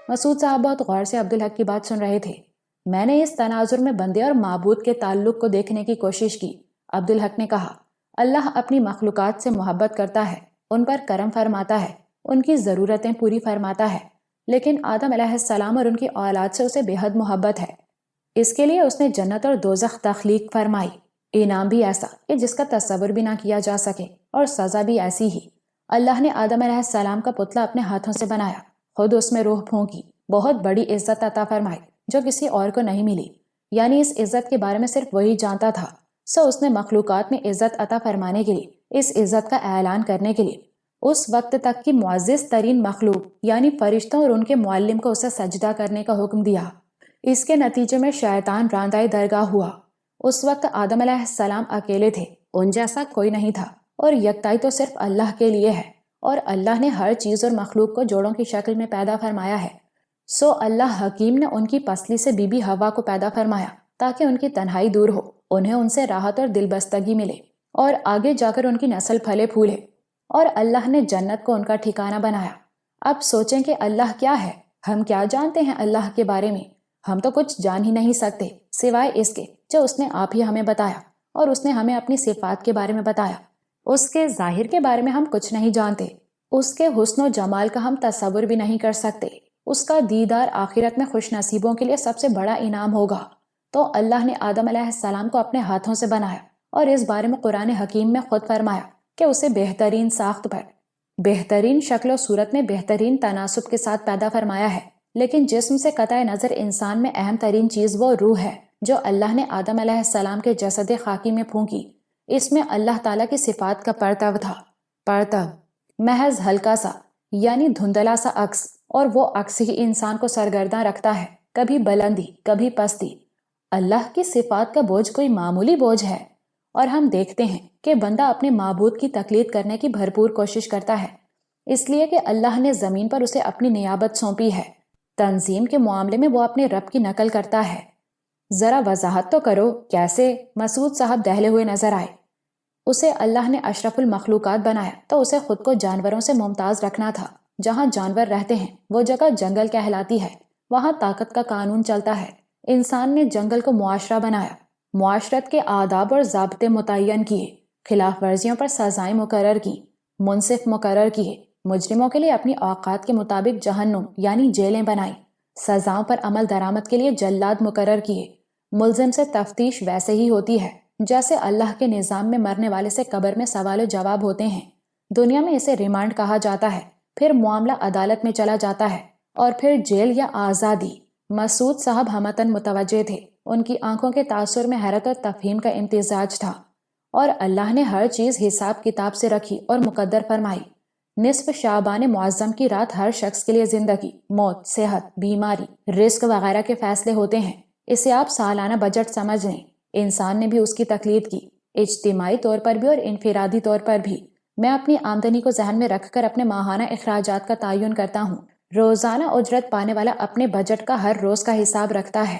مسعود صاحب بہت غور سے عبدالحق کی بات سن رہے تھے۔ میں نے اس تناظر میں بندے اور معبود کے تعلق کو دیکھنے کی کوشش کی۔ عبدالحق نے کہا، اللہ اپنی مخلوقات سے محبت کرتا ہے، ان پر کرم فرماتا ہے، ان کی ضرورتیں پوری فرماتا ہے، لیکن آدم علیہ السلام اور ان کی اولاد سے اسے بے حد محبت ہے۔ اس کے لیے اس نے جنت اور دوزخ تخلیق فرمائی، انعام بھی ایسا کہ جس کا تصور بھی نہ کیا جا سکے، اور سزا بھی ایسی ہی۔ اللہ نے آدم علیہ السلام کا پتلا اپنے ہاتھوں سے بنایا، خود اس میں روح پھونکی، بہت بڑی عزت عطا فرمائی جو کسی اور کو نہیں ملی، یعنی اس عزت کے بارے میں صرف وہی جانتا تھا۔ سو اس نے مخلوقات میں عزت عطا فرمانے کے لیے، اس عزت کا اعلان کرنے کے لیے، اس وقت تک کی معزز ترین مخلوق یعنی فرشتوں اور ان کے معلم کو اسے سجدہ کرنے کا حکم دیا۔ اس کے نتیجے میں شیطان راندۂ درگاہ ہوا۔ اس وقت آدم علیہ السلام اکیلے تھے، ان جیسا کوئی نہیں تھا، اور یکتائی تو صرف اللہ کے لیے ہے، اور اللہ نے ہر چیز اور مخلوق کو جوڑوں کی شکل میں پیدا فرمایا ہے۔ سو اللہ حکیم نے ان کی پسلی سے بی بی حوا کو پیدا فرمایا تاکہ ان کی تنہائی دور ہو، انہیں ان سے راحت اور دل بستگی ملے، اور آگے جا کر ان کی نسل پھلے پھولے۔ اور اللہ نے جنت کو ان کا ٹھکانہ بنایا۔ اب سوچیں کہ اللہ کیا ہے؟ ہم کیا جانتے ہیں اللہ کے بارے میں؟ ہم تو کچھ جان ہی نہیں سکتے سوائے اس کے جو اس نے آپ ہی ہمیں بتایا، اور اس نے ہمیں اپنی صفات کے بارے میں بتایا۔ اس کے ظاہر کے بارے میں ہم کچھ نہیں جانتے، اس کے حسن و جمال کا ہم تصور بھی نہیں کر سکتے۔ اس کا دیدار آخرت میں خوش نصیبوں کے لیے سب سے بڑا انعام ہوگا۔ تو اللہ نے آدم علیہ السلام کو اپنے ہاتھوں سے بنایا، اور اس بارے میں قرآن حکیم میں خود فرمایا کہ اسے بہترین ساخت پر، بہترین شکل و صورت میں بہترین تناسب کے ساتھ پیدا فرمایا ہے۔ لیکن جسم سے قطع نظر انسان میں اہم ترین چیز وہ روح ہے جو اللہ نے آدم علیہ السلام کے جسد خاکی میں پھونکی۔ اس میں اللہ تعالیٰ کی صفات کا پرتو تھا۔ پرتو محض ہلکا سا یعنی دھندلا سا عکس، اور وہ عکس ہی انسان کو سرگرداں رکھتا ہے، کبھی بلندی کبھی پستی۔ اللہ کی صفات کا بوجھ کوئی معمولی بوجھ ہے، اور ہم دیکھتے ہیں کہ بندہ اپنے معبود کی تقلید کرنے کی بھرپور کوشش کرتا ہے، اس لیے کہ اللہ نے زمین پر اسے اپنی نیابت سونپی ہے۔ تنظیم کے معاملے میں وہ اپنے رب کی نقل کرتا ہے۔ ذرا وضاحت تو کرو کیسے؟ مسعود صاحب دہلے ہوئے نظر آئے۔ اسے اللہ نے اشرف المخلوقات بنایا تو اسے خود کو جانوروں سے ممتاز رکھنا تھا۔ جہاں جانور رہتے ہیں وہ جگہ جنگل کہلاتی ہے، وہاں طاقت کا قانون چلتا ہے۔ انسان نے جنگل کو معاشرہ بنایا، معاشرت کے آداب اور ضابطے متعین کیے، خلاف ورزیوں پر سزائیں مقرر کی، منصف مقرر کیے، مجرموں کے لیے اپنی اوقات کے مطابق جہنم یعنی جیلیں بنائیں، سزاؤں پر عمل درآمد کے لیے جلاد مقرر کیے۔ ملزم سے تفتیش ویسے ہی ہوتی ہے جیسے اللہ کے نظام میں مرنے والے سے قبر میں سوال و جواب ہوتے ہیں۔ دنیا میں اسے ریمانڈ کہا جاتا ہے، پھر معاملہ عدالت میں چلا جاتا ہے، اور پھر جیل یا آزادی۔ مسعود صاحب ہمتاً متوجہ تھے، ان کی آنکھوں کے تاثر میں حیرت اور تفہیم کا امتزاج تھا۔ اور اللہ نے ہر چیز حساب کتاب سے رکھی اور مقدر فرمائی۔ نصف شعبان معظم کی رات ہر شخص کے لیے زندگی، موت، صحت، بیماری، رزق وغیرہ کے فیصلے ہوتے ہیں۔ اسے آپ سالانہ بجٹ سمجھ لیں۔ انسان نے بھی اس کی تقلید کی، اجتماعی طور پر بھی اور انفرادی طور پر بھی۔ میں اپنی آمدنی کو ذہن میں رکھ کر اپنے ماہانہ اخراجات کا تعین کرتا ہوں۔ روزانہ اجرت پانے والا اپنے بجٹ کا ہر روز کا حساب رکھتا ہے،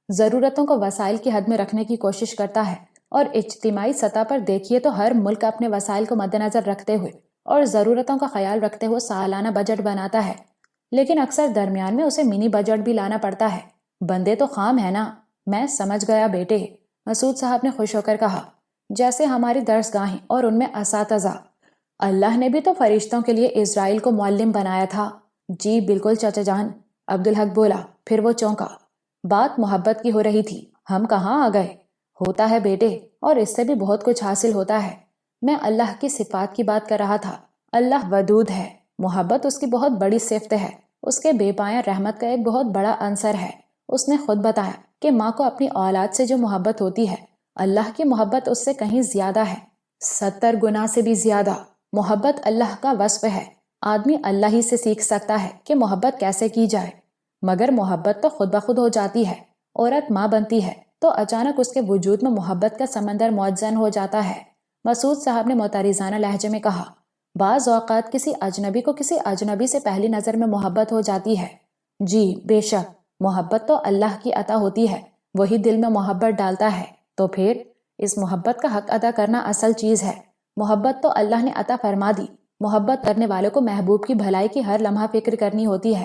ضرورتوں کو وسائل کی حد میں رکھنے کی کوشش کرتا ہے، اور اجتماعی سطح پر دیکھیے تو ہر ملک اپنے وسائل کو مد نظر رکھتے ہوئے اور ضرورتوں کا خیال رکھتے ہوئے سالانہ بجٹ بناتا ہے۔ لیکن اکثر درمیان میں اسے منی بجٹ بھی لانا پڑتا ہے۔ بندے تو خام ہے نا۔ میں سمجھ گیا بیٹے، مسعود صاحب نے خوش ہو کر کہا، جیسے ہماری درس گاہیں اور ان میں اساتذہ۔ اللہ نے بھی تو فرشتوں کے لیے اسرائیل کو معلم بنایا تھا۔ جی بالکل چچا جان، عبدالحق بولا، پھر وہ چونکا۔ بات محبت کی ہو رہی تھی، ہم کہاں آ گئے؟ ہوتا ہے بیٹے، اور اس سے بھی بہت کچھ حاصل ہوتا ہے۔ میں اللہ کی صفات کی بات کر رہا تھا۔ اللہ ودود ہے، محبت اس کی بہت بڑی صفت ہے، اس کے بے پایاں رحمت کا ایک بہت بڑا عنصر ہے۔ اس نے خود بتایا کہ ماں کو اپنی اولاد سے جو محبت ہوتی ہے، اللہ کی محبت اس سے کہیں زیادہ ہے، 70 گنا سے بھی زیادہ۔ محبت اللہ کا وصف ہے، آدمی اللہ ہی سے سیکھ سکتا ہے کہ محبت کیسے کی جائے، مگر محبت تو خود بخود ہو جاتی ہے۔ عورت ماں بنتی ہے تو اچانک اس کے وجود میں محبت کا سمندر موجزن ہو جاتا ہے۔ مسعود صاحب نے معترضانہ لہجے میں کہا، بعض اوقات کسی اجنبی کو کسی اجنبی سے پہلی نظر میں محبت ہو جاتی ہے۔ جی بے شک، محبت تو اللہ کی عطا ہوتی ہے، وہی دل میں محبت ڈالتا ہے، تو پھر اس محبت کا حق ادا کرنا اصل چیز ہے۔ محبت تو اللہ نے عطا فرما دی، محبت کرنے والوں کو محبوب کی بھلائی کی ہر لمحہ فکر کرنی ہوتی ہے۔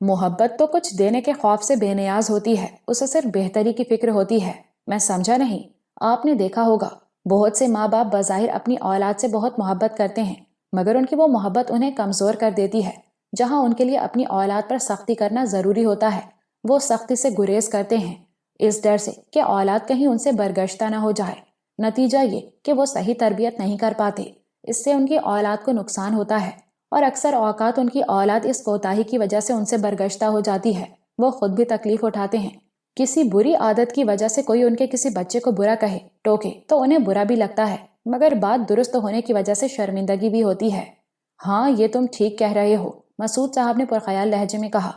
محبت تو کچھ دینے کے خوف سے بے نیاز ہوتی ہے، اسے صرف بہتری کی فکر ہوتی ہے۔ میں سمجھا نہیں۔ آپ نے دیکھا ہوگا بہت سے ماں باپ بظاہر اپنی اولاد سے بہت محبت کرتے ہیں، مگر ان کی وہ محبت انہیں کمزور کر دیتی ہے۔ جہاں ان کے لیے اپنی اولاد پر سختی کرنا ضروری ہوتا ہے، وہ سختی سے گریز کرتے ہیں، اس ڈر سے کہ اولاد کہیں ان سے برگشتہ نہ ہو جائے۔ نتیجہ یہ کہ وہ صحیح تربیت نہیں کر پاتے، اس سے ان کی اولاد کو نقصان ہوتا ہے، اور اکثر اوقات ان کی اولاد اس کوتاہی کی وجہ سے ان سے برگشتہ ہو جاتی ہے۔ وہ خود بھی تکلیف اٹھاتے ہیں۔ کسی بری عادت کی وجہ سے کوئی ان کے کسی بچے کو برا کہے، ٹوکے تو انہیں برا بھی لگتا ہے، مگر بات درست ہونے کی وجہ سے شرمندگی بھی ہوتی ہے۔ ہاں، یہ تم ٹھیک کہہ رہے ہو، مسعود صاحب نے پرخیال لہجے میں کہا۔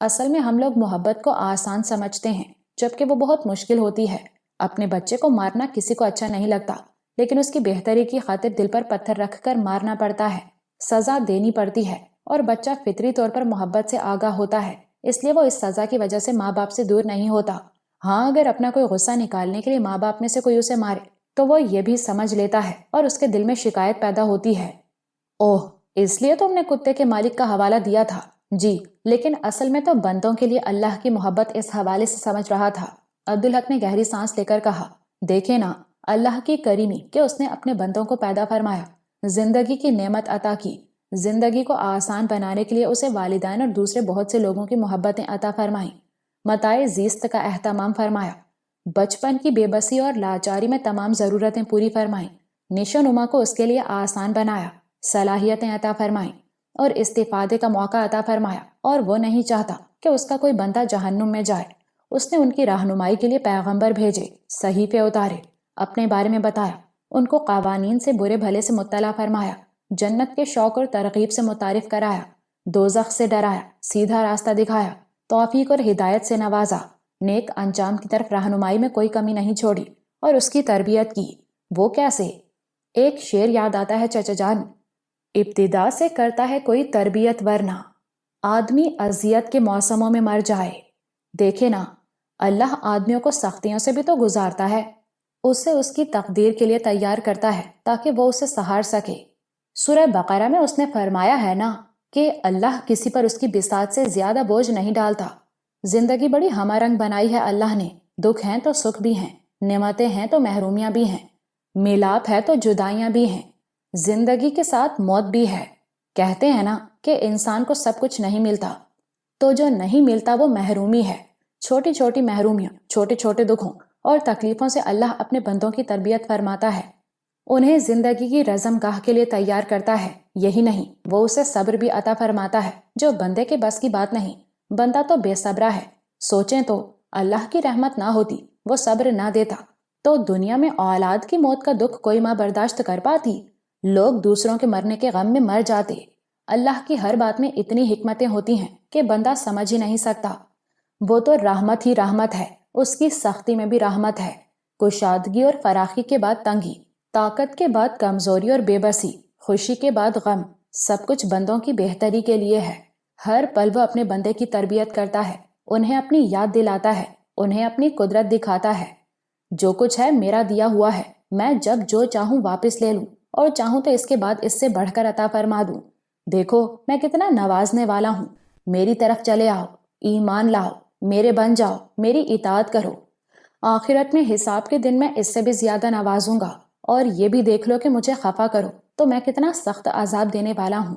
اصل میں ہم لوگ محبت کو آسان سمجھتے ہیں، جبکہ وہ بہت مشکل ہوتی ہے۔ اپنے بچے کو مارنا کسی کو اچھا نہیں لگتا، لیکن اس کی بہتری کی خاطر دل پر پتھر رکھ کر مارنا پڑتا ہے، سزا دینی پڑتی ہے، اور بچہ فطری طور پر محبت سے آگاہ ہوتا ہے، اس لیے وہ اس سزا کی وجہ سے ماں باپ سے دور نہیں ہوتا۔ ہاں، اگر اپنا کوئی غصہ نکالنے کے لیے ماں باپ میں سے کوئی اسے مارے تو وہ یہ بھی سمجھ لیتا ہے اور اس کے دل میں شکایت پیدا ہوتی ہے۔ اوہ، اس لیے تم نے کتے کے مالک کا حوالہ دیا تھا؟ جی، لیکن اصل میں تو بندوں کے لیے اللہ کی محبت اس حوالے سے سمجھ رہا تھا۔ عبدالحق نے گہری سانس لے کر کہا، دیکھیں نا، اللہ کی کریمی کہ اس نے اپنے بندوں کو پیدا فرمایا، زندگی کی نعمت عطا کی، زندگی کو آسان بنانے کے لیے اسے والدین اور دوسرے بہت سے لوگوں کی محبتیں عطا فرمائیں، متاع زیست کا اہتمام فرمایا، بچپن کی بے بسی اور لاچاری میں تمام ضرورتیں پوری فرمائیں، نشو نما کو اس کے لیے آسان بنایا، صلاحیتیں عطا فرمائیں اور استفادے کا موقع عطا فرمایا، اور وہ نہیں چاہتا کہ اس کا کوئی بندہ جہنم میں جائے۔ اس نے ان کی رہنمائی کے لیے پیغمبر بھیجے، صحیفے اتارے، اپنے بارے میں بتایا، ان کو قوانین سے برے بھلے سے مطلع فرمایا، جنت کے شوق اور ترغیب سے متعارف کرایا، دوزخ سے ڈرایا، سیدھا راستہ دکھایا، توفیق اور ہدایت سے نوازا، نیک انجام کی طرف رہنمائی میں کوئی کمی نہیں چھوڑی، اور اس کی تربیت کی۔ وہ کیسے؟ ایک شعر یاد آتا ہے چچا جان، ابتدا سے کرتا ہے کوئی تربیت ورنہ آدمی اذیت کے موسموں میں مر جائے۔ دیکھے نا، اللہ آدمیوں کو سختیوں سے بھی تو گزارتا ہے، اسے اس کی تقدیر کے لیے تیار کرتا ہے تاکہ وہ اسے سہار سکے۔ سورہ بقرہ میں اس نے فرمایا ہے نا کہ اللہ کسی پر اس کی بساط سے زیادہ بوجھ نہیں ڈالتا۔ زندگی بڑی ہمہ رنگ بنائی ہے اللہ نے، دکھ ہیں تو سکھ بھی ہیں، نعمتیں ہیں تو محرومیاں بھی ہیں، میلاپ ہے تو جدائیاں بھی ہیں، زندگی کے ساتھ موت بھی ہے۔ کہتے ہیں نا کہ انسان کو سب کچھ نہیں ملتا، تو جو نہیں ملتا وہ محرومی ہے۔ چھوٹی چھوٹی محرومیاں، چھوٹے چھوٹے دکھوں اور تکلیفوں سے اللہ اپنے بندوں کی تربیت فرماتا ہے، انہیں زندگی کی رزم گاہ کے لیے تیار کرتا ہے۔ یہی نہیں، وہ اسے صبر بھی عطا فرماتا ہے، جو بندے کے بس کی بات نہیں۔ بندہ تو بے صبرا ہے، سوچیں تو اللہ کی رحمت نہ ہوتی، وہ صبر نہ دیتا تو دنیا میں اولاد کی موت کا دکھ کوئی ماں برداشت کر پاتی؟ لوگ دوسروں کے مرنے کے غم میں مر جاتے۔ اللہ کی ہر بات میں اتنی حکمتیں ہوتی ہیں کہ بندہ سمجھ ہی نہیں سکتا۔ وہ تو رحمت ہی رحمت ہے، اس کی سختی میں بھی رحمت ہے۔ کشادگی اور فراخی کے بعد تنگی، طاقت کے بعد کمزوری اور بے بسی، خوشی کے بعد غم، سب کچھ بندوں کی بہتری کے لیے ہے۔ ہر پل وہ اپنے بندے کی تربیت کرتا ہے، انہیں اپنی یاد دلاتا ہے، انہیں اپنی قدرت دکھاتا ہے۔ جو کچھ ہے میرا دیا ہوا ہے، میں جب جو چاہوں واپس لے لوں، اور چاہوں تو اس کے بعد اس سے بڑھ کر عطا فرما دوں۔ دیکھو میں کتنا نوازنے والا ہوں، میری طرف چلے آؤ، ایمان لاؤ، میرے بن جاؤ، میری اطاعت کرو۔ آخرت میں حساب کے دن میں اس سے بھی زیادہ نوازوں گا، اور یہ بھی دیکھ لو کہ مجھے خفا کرو تو میں کتنا سخت عذاب دینے والا ہوں۔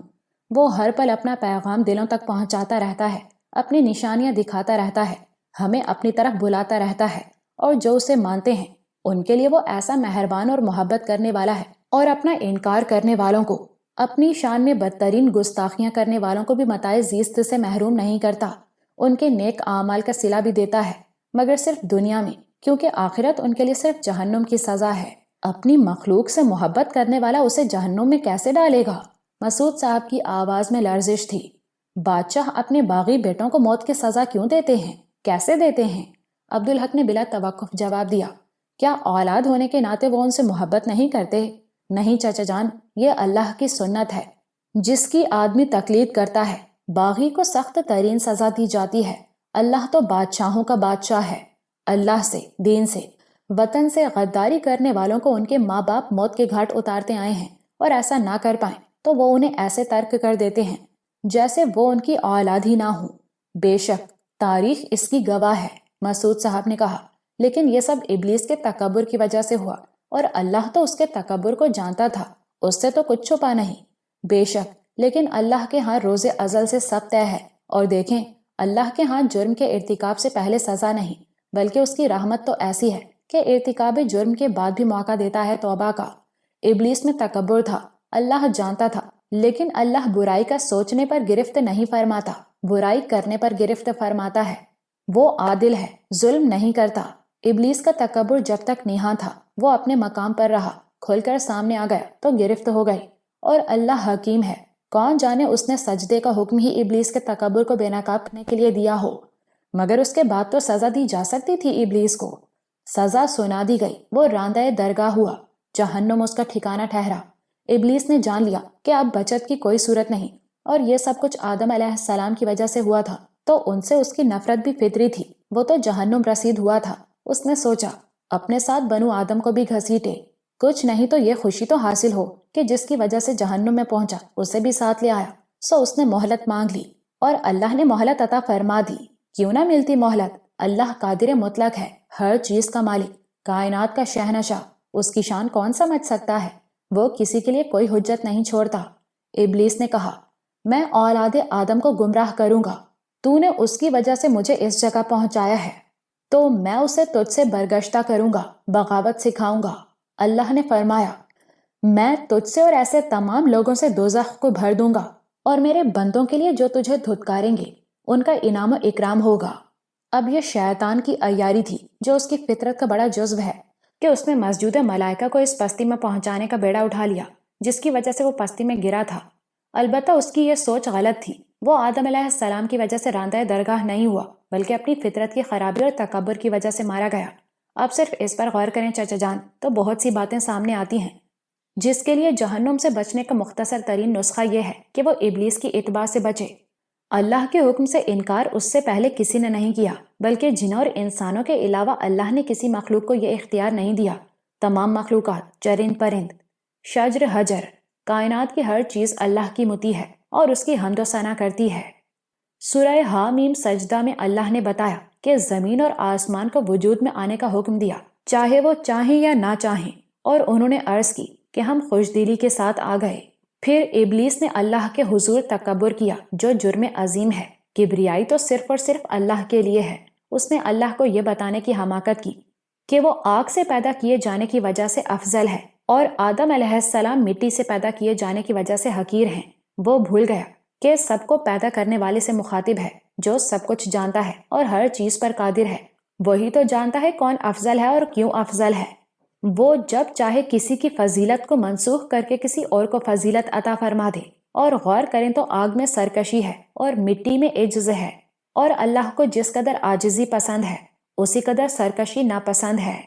وہ ہر پل اپنا پیغام دلوں تک پہنچاتا رہتا ہے، اپنی نشانیاں دکھاتا رہتا ہے، ہمیں اپنی طرف بلاتا رہتا ہے، اور جو اسے مانتے ہیں ان کے لیے وہ ایسا مہربان اور محبت کرنے والا ہے، اور اپنا انکار کرنے والوں کو، اپنی شان میں بدترین گستاخیاں کرنے والوں کو بھی متاع زیست سے محروم نہیں کرتا، ان کے نیک اعمال کا صلہ بھی دیتا ہے، مگر صرف دنیا میں، کیونکہ آخرت ان کے لیے صرف جہنم کی سزا ہے۔ اپنی مخلوق سے محبت کرنے والا اسے جہنم میں کیسے ڈالے گا؟ مسعود صاحب کی آواز میں لرزش تھی۔ بادشاہ اپنے باغی بیٹوں کو موت کی سزا کیوں دیتے ہیں؟ کیسے دیتے ہیں؟ عبدالحق نے بلا توقف جواب دیا، کیا اولاد ہونے کے ناطے وہ ان سے محبت نہیں کرتے؟ نہیں چچا جان، یہ اللہ کی سنت ہے، جس کی آدمی تقلید کرتا ہے باغی کو سخت ترین سزا دی جاتی ہے۔ اللہ تو بادشاہوں کا بادشاہ ہے، اللہ سے، دین سے، وطن سے غداری کرنے والوں کو ان کے ماں باپ موت کے گھاٹ اتارتے آئے ہیں، اور ایسا نہ کر پائیں تو وہ انہیں ایسے ترک کر دیتے ہیں جیسے وہ ان کی اولاد ہی نہ ہوں۔ بے شک تاریخ اس کی گواہ ہے، مسعود صاحب نے کہا، لیکن یہ سب ابلیس کے تکبر کی وجہ سے ہوا، اور اللہ تو اس کے تکبر کو جانتا تھا، اس سے تو کچھ چھپا نہیں۔ بے شک، لیکن اللہ کے ہاں روز ازل سے سب طے ہے، اور دیکھیں اللہ کے ہاں جرم کے ارتکاب سے پہلے سزا نہیں، بلکہ اس کی رحمت تو ایسی ہے کہ ارتکاب جرم کے بعد بھی موقع دیتا ہے توبہ کا۔ ابلیس میں تکبر تھا، اللہ جانتا تھا، لیکن اللہ برائی کا سوچنے پر گرفت نہیں فرماتا، برائی کرنے پر گرفت فرماتا ہے۔ وہ عادل ہے، ظلم نہیں کرتا۔ ابلیس کا تکبر جب تک نہاں تھا وہ اپنے مقام پر رہا، کھل کر سامنے آ گیا تو گرفت ہو گئی، اور اللہ حکیم ہے، کون جانے اس نے سجدے کا حکم ہی ابلیس کے تکبر کو بے نقاب کرنے کے لیے دیا ہو، مگر اس کے بعد تو سزا دی جا سکتی تھی ابلیس کو۔ سزا سنا دی گئی، وہ راندہ درگاہ ہوا، جہنم اس کا ٹھکانہ ٹھہرا۔ ابلیس نے جان لیا کہ اب بچت کی کوئی صورت نہیں، اور یہ سب کچھ آدم علیہ السلام کی وجہ سے ہوا تھا، تو ان سے اس کی نفرت بھی فطری تھی، وہ تو جہنم رسید ہوا تھا۔ اس نے سوچا اپنے ساتھ بنو آدم کو بھی گھسیٹے، کچھ نہیں تو یہ خوشی تو حاصل ہو کہ جس کی وجہ سے جہنم میں پہنچا اسے بھی ساتھ لے آیا۔ سو اس نے مہلت مانگ لی، اور اللہ نے مہلت عطا فرما دی۔ کیوں نہ ملتی مہلت؟ اللہ قادر مطلق ہے، ہر چیز کا مالک، کائنات کا شہنشاہ، اس کی شان کون سمجھ سکتا ہے؟ وہ کسی کے لیے کوئی حجت نہیں چھوڑتا۔ ابلیس نے کہا، میں اولاد آدم کو گمراہ کروں گا، تو نے اس کی وجہ سے مجھے اس جگہ پہنچایا ہے، تو میں اسے تجھ سے برگشتہ کروں گا، بغاوت سکھاؤں گا۔ اللہ نے فرمایا، میں تجھ سے اور ایسے تمام لوگوں سے دوزخ کو بھر دوں گا، اور میرے بندوں کے لیے جو تجھے دھتکاریں گے ان کا انعام و اکرام ہوگا۔ اب یہ شیطان کی عیاری تھی جو اس کی فطرت کا بڑا جزو ہے کہ اس نے مسجود ملائکہ کو اس پستی میں پہنچانے کا بیڑا اٹھا لیا جس کی وجہ سے وہ پستی میں گرا تھا۔ البتہ اس کی یہ سوچ غلط تھی، وہ آدم علیہ السلام کی وجہ سے راندہ درگاہ نہیں ہوا، بلکہ اپنی فطرت کی خرابی اور تکبر کی وجہ سے مارا گیا۔ اب صرف اس پر غور کریں چچا جان تو بہت سی باتیں سامنے آتی ہیں، جس کے لیے جہنم سے بچنے کا مختصر ترین نسخہ یہ ہے کہ وہ ابلیس کی اتباع سے بچے۔ اللہ کے حکم سے انکار اس سے پہلے کسی نے نہیں کیا، بلکہ جنوں اور انسانوں کے علاوہ اللہ نے کسی مخلوق کو یہ اختیار نہیں دیا۔ تمام مخلوقات، چرند پرند، شجر حجر، کائنات کی ہر چیز اللہ کی مطیع ہے اور اس کی حمد و ثنا کرتی ہے۔ سورہ حامیم سجدہ میں اللہ نے بتایا کہ زمین اور آسمان کو وجود میں آنے کا حکم دیا، چاہے وہ چاہیں یا نہ چاہیں، اور انہوں نے عرض کی کہ ہم خوش دلی کے ساتھ آ گئے۔ پھر ابلیس نے اللہ کے حضور تکبر کیا جو جرم عظیم ہے۔ کبریائی تو صرف اور صرف اللہ کے لیے ہے۔ اس نے اللہ کو یہ بتانے کی حماقت کی کہ وہ آگ سے پیدا کیے جانے کی وجہ سے افضل ہے، اور آدم علیہ السلام مٹی سے پیدا کیے جانے کی وجہ سے حقیر ہیں۔ وہ بھول گیا کہ سب کو پیدا کرنے والے سے مخاطب ہے جو سب کچھ جانتا ہے اور ہر چیز پر قادر ہے۔ وہی تو جانتا ہے کون افضل ہے اور کیوں افضل ہے۔ وہ جب چاہے کسی کی فضیلت کو منسوخ کر کے کسی اور کو فضیلت عطا فرما دے، اور غور کریں تو آگ میں سرکشی ہے اور مٹی میں عجز ہے، اور اللہ کو جس قدر عاجزی پسند ہے اسی قدر سرکشی ناپسند ہے۔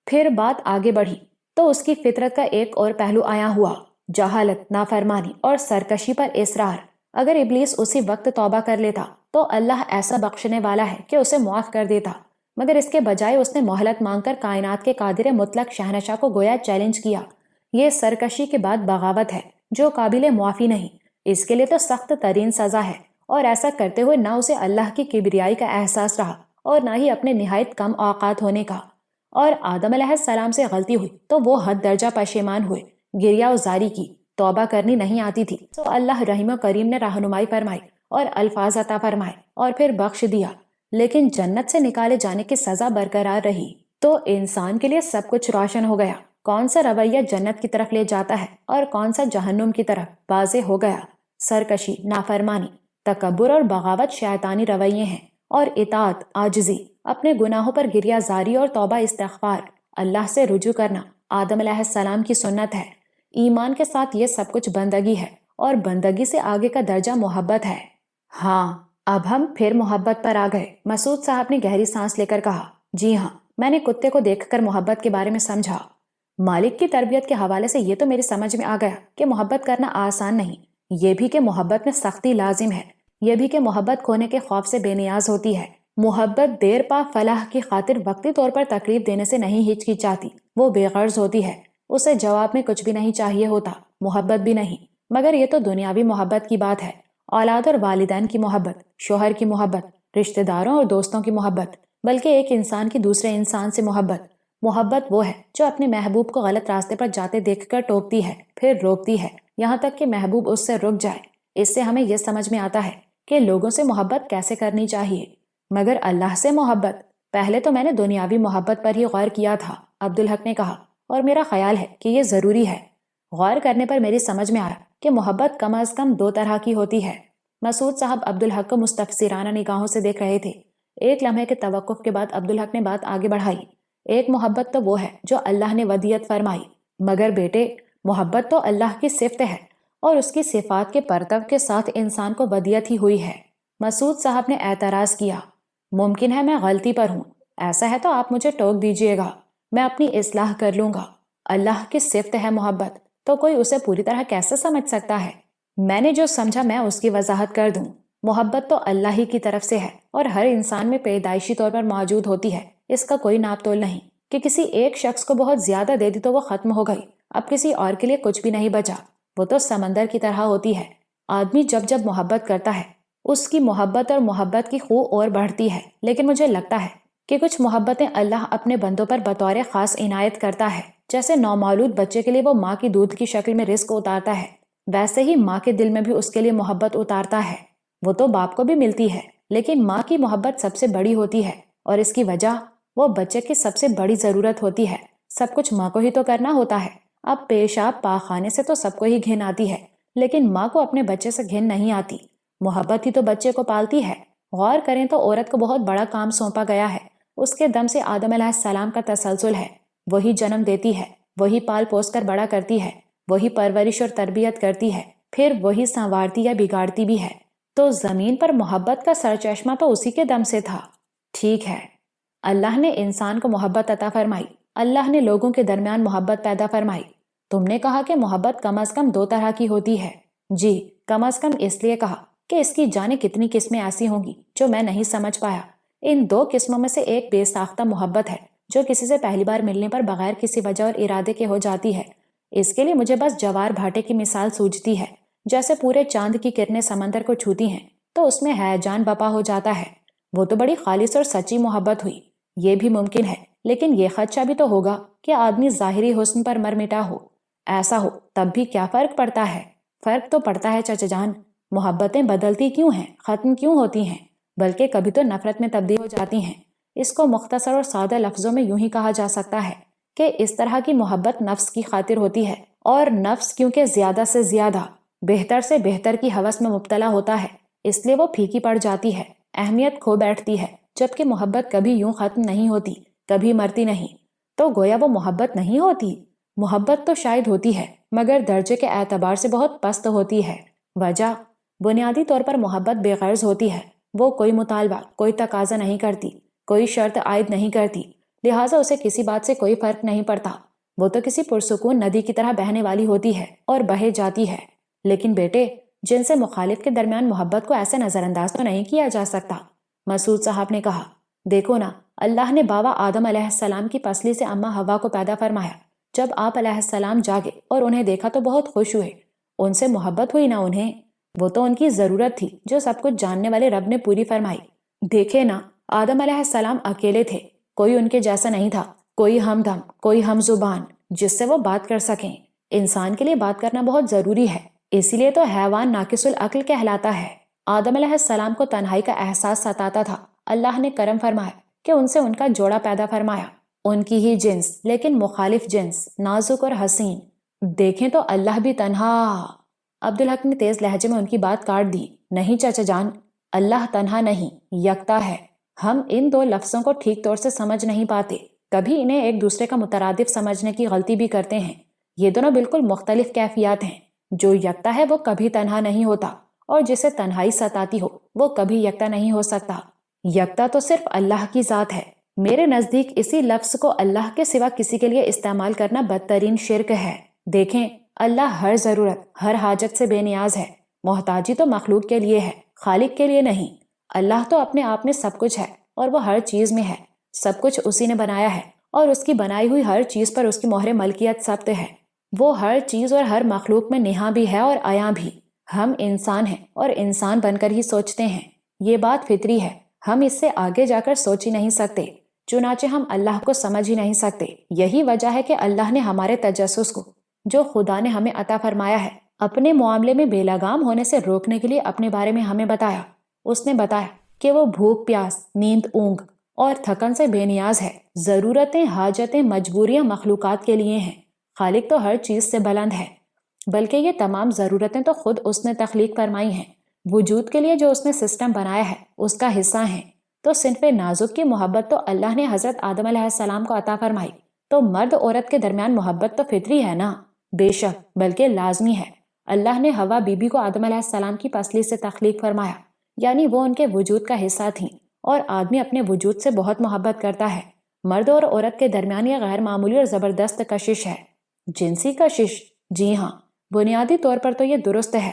پھر بات آگے بڑھی تو اس کی فطرت کا ایک اور پہلو آیا ہوا، جہالت، نافرمانی اور سرکشی پر اصرار۔ اگر ابلیس اسی وقت توبہ کر لیتا تو اللہ ایسا بخشنے والا ہے کہ اسے معاف کر دیتا، مگر اس کے بجائے اس نے مہلت مانگ کر کائنات کے قادر مطلق شہنشاہ کو گویا چیلنج کیا۔ یہ سرکشی کے بعد بغاوت ہے جو قابل معافی نہیں، اس کے لیے تو سخت ترین سزا ہے، اور ایسا کرتے ہوئے نہ اسے اللہ کی کبریائی کا احساس رہا اور نہ ہی اپنے نہایت کم اوقات ہونے کا۔ اور آدم علیہ السلام سے غلطی ہوئی تو وہ حد درجہ پشیمان ہوئے، گریہ و زاری کی، توبہ کرنی نہیں آتی تھی تو اللہ رحیم و کریم نے رہنمائی فرمائی اور الفاظ عطا فرمائے اور پھر بخش دیا، لیکن جنت سے نکالے جانے کی سزا برقرار رہی۔ تو انسان کے لیے سب کچھ روشن ہو گیا، کون سا رویہ جنت کی طرف لے جاتا ہے اور کون سا جہنم کی طرف واضح ہو گیا۔ سرکشی، نافرمانی، تکبر اور بغاوت شیطانی رویے ہیں، اور اطاعت، عاجزی، اپنے گناہوں پر گریہ زاری اور توبہ استغفار، اللہ سے رجوع کرنا آدم علیہ السلام کی سنت ہے۔ ایمان کے ساتھ یہ سب کچھ بندگی ہے، اور بندگی سے آگے کا درجہ محبت ہے۔ ہاں، اب ہم پھر محبت پر آ گئے۔ مسعود صاحب نے گہری سانس لے کر کہا، جی ہاں، میں نے کتے کو دیکھ کر محبت کے بارے میں سمجھا۔ مالک کی تربیت کے حوالے سے یہ تو میری سمجھ میں آ گیا کہ محبت کرنا آسان نہیں، یہ بھی کہ محبت میں سختی لازم ہے، یہ بھی کہ محبت کھونے کے خوف سے بے نیاز ہوتی ہے۔ محبت دیر پا فلاح کی خاطر وقتی طور پر تکلیف دینے سے نہیں ہچکچاتی، وہ بے غرض ہوتی ہے، اسے جواب میں کچھ بھی نہیں چاہیے ہوتا، محبت بھی نہیں، مگر یہ تو دنیاوی محبت کی بات ہے، اولاد اور والدین کی محبت، شوہر کی محبت، رشتہ داروں اور دوستوں کی محبت، بلکہ ایک انسان کی دوسرے انسان سے محبت۔ محبت وہ ہے جو اپنے محبوب کو غلط راستے پر جاتے دیکھ کر ٹوکتی ہے، پھر روکتی ہے، یہاں تک کہ محبوب اس سے رک جائے۔ اس سے ہمیں یہ سمجھ میں آتا ہے کہ لوگوں سے محبت کیسے کرنی چاہیے، مگر اللہ سے محبت۔ پہلے تو میں نے دنیاوی محبت پر ہی غور کیا تھا، عبدالحق نے کہا، اور میرا خیال ہے کہ یہ ضروری ہے۔ غور کرنے پر میری سمجھ میں آیا کہ محبت کم از کم دو طرح کی ہوتی ہے۔ مسعود صاحب عبدالحق کو مستفسرانہ نگاہوں سے دیکھ رہے تھے۔ ایک لمحے کے توقف کے بعد عبدالحق نے بات آگے بڑھائی۔ ایک محبت تو وہ ہے جو اللہ نے ودیت فرمائی، مگر بیٹے، محبت تو اللہ کی صفت ہے، اور اس کی صفات کے پرتو کے ساتھ انسان کو ودیت ہی ہوئی ہے۔ مسعود صاحب نے اعتراض کیا، ممکن ہے میں غلطی پر ہوں، ایسا ہے تو آپ مجھے ٹوک دیجئے گا، میں اپنی اصلاح کر لوں گا۔ اللہ کی صفت ہے محبت، تو کوئی اسے پوری طرح کیسے سمجھ سکتا ہے؟ میں نے جو سمجھا میں اس کی وضاحت کر دوں۔ محبت تو اللہ ہی کی طرف سے ہے اور ہر انسان میں پیدائشی طور پر موجود ہوتی ہے، اس کا کوئی ناپ تول نہیں کہ کسی ایک شخص کو بہت زیادہ دے دی تو وہ ختم ہو گئی، اب کسی اور کے لیے کچھ بھی نہیں بچا، وہ تو سمندر کی طرح ہوتی ہے۔ آدمی جب جب محبت کرتا ہے اس کی محبت اور محبت کی خو اور بڑھتی ہے، لیکن مجھے لگتا ہے کہ کچھ محبتیں اللہ اپنے بندوں پر بطور خاص عنایت کرتا ہے، جیسے نومولود بچے کے لیے وہ ماں کی دودھ کی شکل میں رزق اتارتا ہے، ویسے ہی ماں کے دل میں بھی اس کے لیے محبت اتارتا ہے۔ وہ تو باپ کو بھی ملتی ہے، لیکن ماں کی محبت سب سے بڑی ہوتی ہے، اور اس کی وجہ وہ بچے کی سب سے بڑی ضرورت ہوتی ہے۔ سب کچھ ماں کو ہی تو کرنا ہوتا ہے۔ اب پیشاب پاخانے سے تو سب کو ہی گھن آتی ہے، لیکن ماں کو اپنے بچے سے گھن نہیں آتی۔ محبت ہی تو بچے کو پالتی ہے۔ غور کریں تو عورت کو بہت بڑا کام سونپا گیا ہے، اس کے دم سے آدم علیہ السلام کا تسلسل ہے، وہی جنم دیتی ہے، وہی پال پوس کر بڑا کرتی ہے، وہی پرورش اور تربیت کرتی ہے، پھر وہی سنوارتی یا بگاڑتی بھی ہے۔ تو زمین پر محبت کا سرچشمہ تو اسی کے دم سے تھا۔ ٹھیک ہے، اللہ نے انسان کو محبت عطا فرمائی، اللہ نے لوگوں کے درمیان محبت پیدا فرمائی۔ تم نے کہا کہ محبت کم از کم دو طرح کی ہوتی ہے۔ جی، کم از کم اس لیے کہا کہ اس کی جانے کتنی قسمیں ایسی ہوں گی جو میں نہیں سمجھ پایا۔ ان دو قسموں میں سے ایک بے ساختہ محبت ہے، جو کسی سے پہلی بار ملنے پر بغیر کسی وجہ اور ارادے کے ہو جاتی ہے۔ اس کے لیے مجھے بس جوار بھاٹے کی مثال سوجتی ہے، جیسے پورے چاند کی کرنیں سمندر کو چھوتی ہیں تو اس میں ہیجان بپا ہو جاتا ہے۔ وہ تو بڑی خالص اور سچی محبت ہوئی۔ یہ بھی ممکن ہے، لیکن یہ خدشہ بھی تو ہوگا کہ آدمی ظاہری حسن پر مر مٹا ہو۔ ایسا ہو تب بھی کیا فرق پڑتا ہے؟ فرق تو پڑتا ہے چچا جان۔ محبتیں بدلتی کیوں ہیں، ختم کیوں ہوتی ہیں، بلکہ کبھی تو نفرت میں تبدیل ہو جاتی ہیں۔ اس کو مختصر اور سادہ لفظوں میں یوں ہی کہا جا سکتا ہے کہ اس طرح کی محبت نفس کی خاطر ہوتی ہے، اور نفس کیونکہ زیادہ سے زیادہ بہتر سے بہتر کی ہوس میں مبتلا ہوتا ہے، اس لیے وہ پھیکی پڑ جاتی ہے، اہمیت کھو بیٹھتی ہے، جبکہ محبت کبھی یوں ختم نہیں ہوتی، کبھی مرتی نہیں۔ تو گویا وہ محبت نہیں ہوتی؟ محبت تو شاید ہوتی ہے، مگر درجے کے اعتبار سے بہت پست ہوتی ہے۔ وجہ، بنیادی طور پر محبت بے غرض ہوتی ہے، وہ کوئی مطالبہ، کوئی تقاضا نہیں کرتی، کوئی شرط عائد نہیں کرتی، لہٰذا اسے کسی بات سے کوئی فرق نہیں پڑتا۔ وہ تو کسی پرسکون ندی کی طرح بہنے والی ہوتی ہے اور بہے جاتی ہے۔ لیکن بیٹے، جن سے مخالف کے درمیان محبت کو ایسے نظر انداز تو نہیں کیا جا سکتا۔ مسعود صاحب نے کہا، دیکھو نا، اللہ نے بابا آدم علیہ السلام کی پسلی سے اماں حوا کو پیدا فرمایا۔ جب آپ علیہ السلام جاگے اور انہیں دیکھا تو بہت خوش ہوئے، ان سے محبت ہوئی نا انہیں؟ وہ تو ان کی ضرورت تھی جو سب کچھ جاننے والے رب نے پوری فرمائی۔ دیکھے نا، آدم علیہ السلام اکیلے تھے، کوئی ان کے جیسا نہیں تھا، کوئی ہمدم، کوئی ہم زبان جس سے وہ بات کر سکیں۔ انسان کے لیے بات کرنا بہت ضروری ہے، اسی لیے تو حیوان ناقص العقل کہلاتا ہے۔ آدم علیہ السلام کو تنہائی کا احساس ستاتا تھا، اللہ نے کرم فرمایا کہ ان سے ان کا جوڑا پیدا فرمایا، ان کی ہی جنس لیکن مخالف جنس، نازک اور حسین۔ دیکھیں تو اللہ بھی تنہا۔ عبدالحق نے تیز لہجے میں ان کی بات کاٹ دی، نہیں چچا جان، اللہ تنہا نہیں، یکتا ہے۔ ہم ان دو لفظوں کو ٹھیک طور سے سمجھ نہیں پاتے، کبھی انہیں ایک دوسرے کا مترادف سمجھنے کی غلطی بھی کرتے ہیں۔ یہ دونوں بالکل مختلف کیفیات ہیں۔ جو یکتا ہے وہ کبھی تنہا نہیں ہوتا، اور جسے تنہائی ستاتی ہو وہ کبھی یکتا نہیں ہو سکتا۔ یکتا تو صرف اللہ کی ذات ہے۔ میرے نزدیک اسی لفظ کو اللہ کے سوا کسی کے لیے استعمال کرنا بدترین شرک ہے۔ دیکھیں، اللہ ہر ضرورت، ہر حاجت سے بے نیاز ہے۔ محتاجی تو مخلوق کے لیے ہے، خالق کے لیے نہیں۔ اللہ تو اپنے آپ میں سب کچھ ہے، اور وہ ہر چیز میں ہے۔ سب کچھ اسی نے بنایا ہے، اور اس کی بنائی ہوئی ہر چیز پر اس کی مہر ملکیت ثبت ہے۔ وہ ہر چیز اور ہر مخلوق میں نہاں بھی ہے اور عیاں بھی۔ ہم انسان ہیں اور انسان بن کر ہی سوچتے ہیں، یہ بات فطری ہے، ہم اس سے آگے جا کر سوچ ہی نہیں سکتے، چنانچہ ہم اللہ کو سمجھ ہی نہیں سکتے۔ یہی وجہ ہے کہ اللہ نے ہمارے تجسس کو، جو خدا نے ہمیں عطا فرمایا ہے، اپنے معاملے میں بے لگام ہونے سے روکنے کے لیے اپنے بارے میں ہمیں بتایا۔ اس نے بتایا کہ وہ بھوک پیاس، نیند اونگ اور تھکن سے بے نیاز ہے۔ ضرورتیں، حاجتیں، مجبوریاں مخلوقات کے لیے ہیں۔ خالق تو ہر چیز سے بلند ہے، بلکہ یہ تمام ضرورتیں تو خود اس نے تخلیق فرمائی ہیں، وجود کے لیے جو اس نے سسٹم بنایا ہے اس کا حصہ ہیں۔ تو صنف نازک کی محبت تو اللہ نے حضرت آدم علیہ السلام کو عطا فرمائی، تو مرد عورت کے درمیان محبت تو فطری ہے نا؟ بے شک، بلکہ لازمی ہے۔ اللہ نے حوا بی بی کو آدم علیہ السلام کی پسلی سے تخلیق فرمایا، یعنی وہ ان کے وجود کا حصہ تھیں، اور آدمی اپنے وجود سے بہت محبت کرتا ہے۔ مرد اور عورت کے درمیان یہ غیر معمولی اور زبردست کشش ہے۔ جنسی کشش؟ جی ہاں، بنیادی طور پر تو یہ درست ہے۔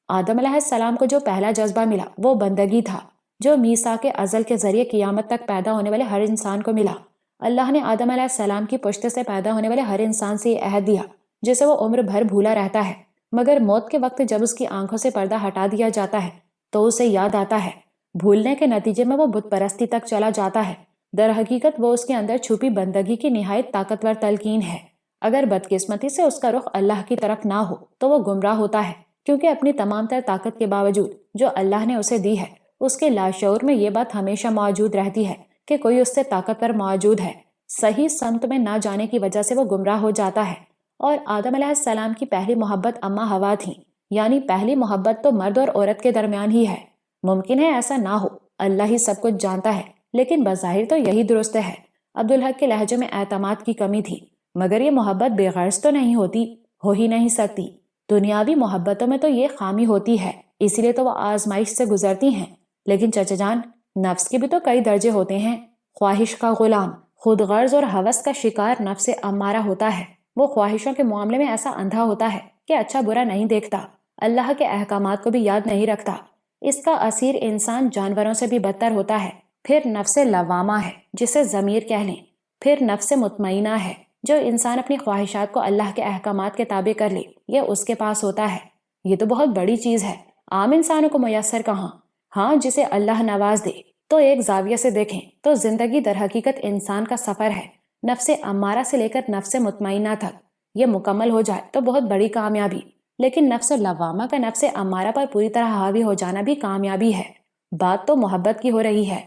آدم علیہ السلام کو جو پہلا جذبہ ملا وہ بندگی تھا، جو میثاق ازل کے ذریعے قیامت تک پیدا ہونے والے ہر انسان کو ملا۔ اللہ نے آدم علیہ السلام کی پشت سے پیدا ہونے والے ہر انسان سے یہ عہد دیا، جسے وہ عمر بھر بھولا رہتا ہے، مگر موت کے وقت جب اس کی آنکھوں سے پردہ ہٹا دیا جاتا ہے تو اسے یاد آتا ہے۔ بھولنے کے نتیجے میں وہ بت پرستی تک چلا جاتا ہے۔ در حقیقت وہ اس کے اندر چھپی بندگی کی نہایت طاقتور تلقین ہے۔ اگر بدقسمتی سے اس کا رخ اللہ کی طرف نہ ہو تو وہ گمراہ ہوتا ہے، کیونکہ اپنی تمام تر طاقت کے باوجود جو اللہ نے اسے دی ہے، اس کے لاشعور میں یہ بات ہمیشہ موجود رہتی ہے کہ کوئی اس سے طاقتور موجود ہے۔ صحیح سمت میں نہ جانے کی وجہ سے وہ گمراہ ہو جاتا ہے۔ اور آدم علیہ السلام کی پہلی محبت اماں حوا تھی، یعنی پہلی محبت تو مرد اور عورت کے درمیان ہی ہے۔ ممکن ہے ایسا نہ ہو، اللہ ہی سب کچھ جانتا ہے، لیکن بظاہر تو یہی درست ہے۔ عبدالحق کے لہجے میں اعتماد کی کمی تھی، مگر یہ محبت بے غرض تو نہیں ہوتی، ہو ہی نہیں سکتی۔ دنیاوی محبتوں میں تو یہ خامی ہوتی ہے، اسی لیے تو وہ آزمائش سے گزرتی ہیں۔ لیکن چچا جان، نفس کے بھی تو کئی درجے ہوتے ہیں۔ خواہش کا غلام، خود غرض اور ہوس کا شکار نفس امارہ ہوتا ہے۔ وہ خواہشوں کے معاملے میں ایسا اندھا ہوتا ہے کہ اچھا برا نہیں دیکھتا، اللہ کے احکامات کو بھی یاد نہیں رکھتا۔ اس کا اسیر انسان جانوروں سے بھی بدتر ہوتا ہے۔ پھر نفس لوامہ ہے، جسے ضمیر کہہ لیں، پھر نفس مطمئنہ ہے، جو انسان اپنی خواہشات کو اللہ کے احکامات کے تابع کر لے، یہ اس کے پاس ہوتا ہے۔ یہ تو بہت بڑی چیز ہے، عام انسانوں کو میسر کہاں؟ ہاں، جسے اللہ نواز دے۔ تو ایک زاویہ سے دیکھیں تو زندگی در حقیقت انسان کا سفر ہے، نفس امارہ سے لے کر نفس مطمئنہ تک۔ یہ مکمل ہو جائے تو بہت بڑی کامیابی، لیکن نفس لوامہ کا نفس امارہ پر پوری طرح حاوی ہو جانا بھی کامیابی ہے۔ بات تو محبت کی ہو رہی ہے۔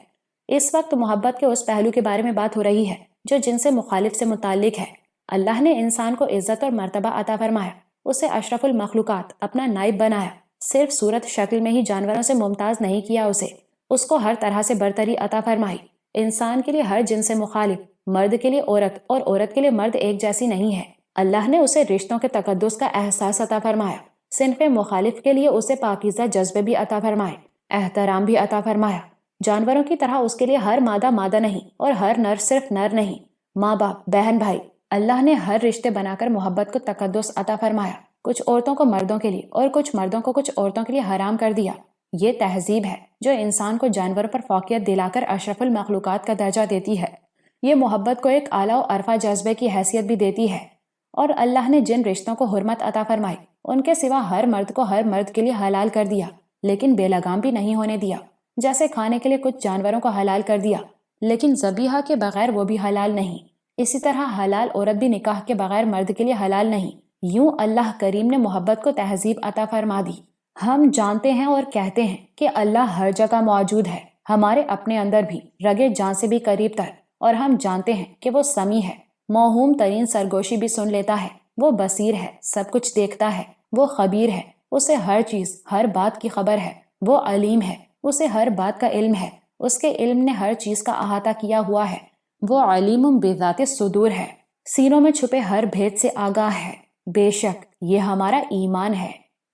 اس وقت محبت کے اس پہلو کے بارے میں بات ہو رہی ہے جو جن سے مخالف سے متعلق ہے۔ اللہ نے انسان کو عزت اور مرتبہ عطا فرمایا، اسے اشرف المخلوقات اپنا نائب بنایا، صرف صورت شکل میں ہی جانوروں سے ممتاز نہیں کیا اسے، اس کو ہر طرح سے برتری عطا فرمائی۔ انسان کے لیے ہر جن سے مخالف، مرد کے لیے عورت اور عورت کے لیے مرد ایک جیسی نہیں ہے۔ اللہ نے اسے رشتوں کے تقدس کا احساس عطا فرمایا، صنف مخالف کے لیے اسے پاکیزہ جذبے بھی عطا فرمائے، احترام بھی عطا فرمایا۔ جانوروں کی طرح اس کے لیے ہر مادہ مادہ نہیں، اور ہر نر صرف نر نہیں۔ ماں باپ، بہن بھائی، اللہ نے ہر رشتے بنا کر محبت کو تقدس عطا فرمایا۔ کچھ عورتوں کو مردوں کے لیے اور کچھ مردوں کو کچھ عورتوں کے لیے حرام کر دیا۔ یہ تہذیب ہے جو انسان کو جانوروں پر فوقیت دلا کر اشرف المخلوقات کا درجہ دیتی ہے۔ یہ محبت کو ایک اعلیٰ و عرفہ جذبے کی حیثیت بھی دیتی ہے۔ اور اللہ نے جن رشتوں کو حرمت عطا فرمائی، ان کے سوا ہر مرد کو ہر مرد کے لیے حلال کر دیا، لیکن بے لگام بھی نہیں ہونے دیا۔ جیسے کھانے کے لیے کچھ جانوروں کو حلال کر دیا، لیکن ذبیحہ کے بغیر وہ بھی حلال نہیں، اسی طرح حلال عورت بھی نکاح کے بغیر مرد کے لیے حلال نہیں۔ یوں اللہ کریم نے محبت کو تہذیب عطا فرما دی۔ ہم جانتے ہیں اور کہتے ہیں کہ اللہ ہر جگہ موجود ہے، ہمارے اپنے اندر بھی، رگے جان سے بھی قریب تر، اور ہم جانتے ہیں کہ وہ سمیع ہے، موہوم ترین سرگوشی بھی سن لیتا ہے، وہ بصیر ہے، سب کچھ دیکھتا ہے، وہ خبیر ہے، اسے ہر چیز، ہر بات کی خبر ہے، وہ علیم ہے، اسے ہر بات کا علم ہے، اس کے علم نے ہر چیز کا احاطہ کیا ہوا ہے، وہ علیم بذات الصدور ہے، سینوں میں چھپے ہر بھید سے آگاہ ہے۔ بے شک یہ ہمارا ایمان ہے۔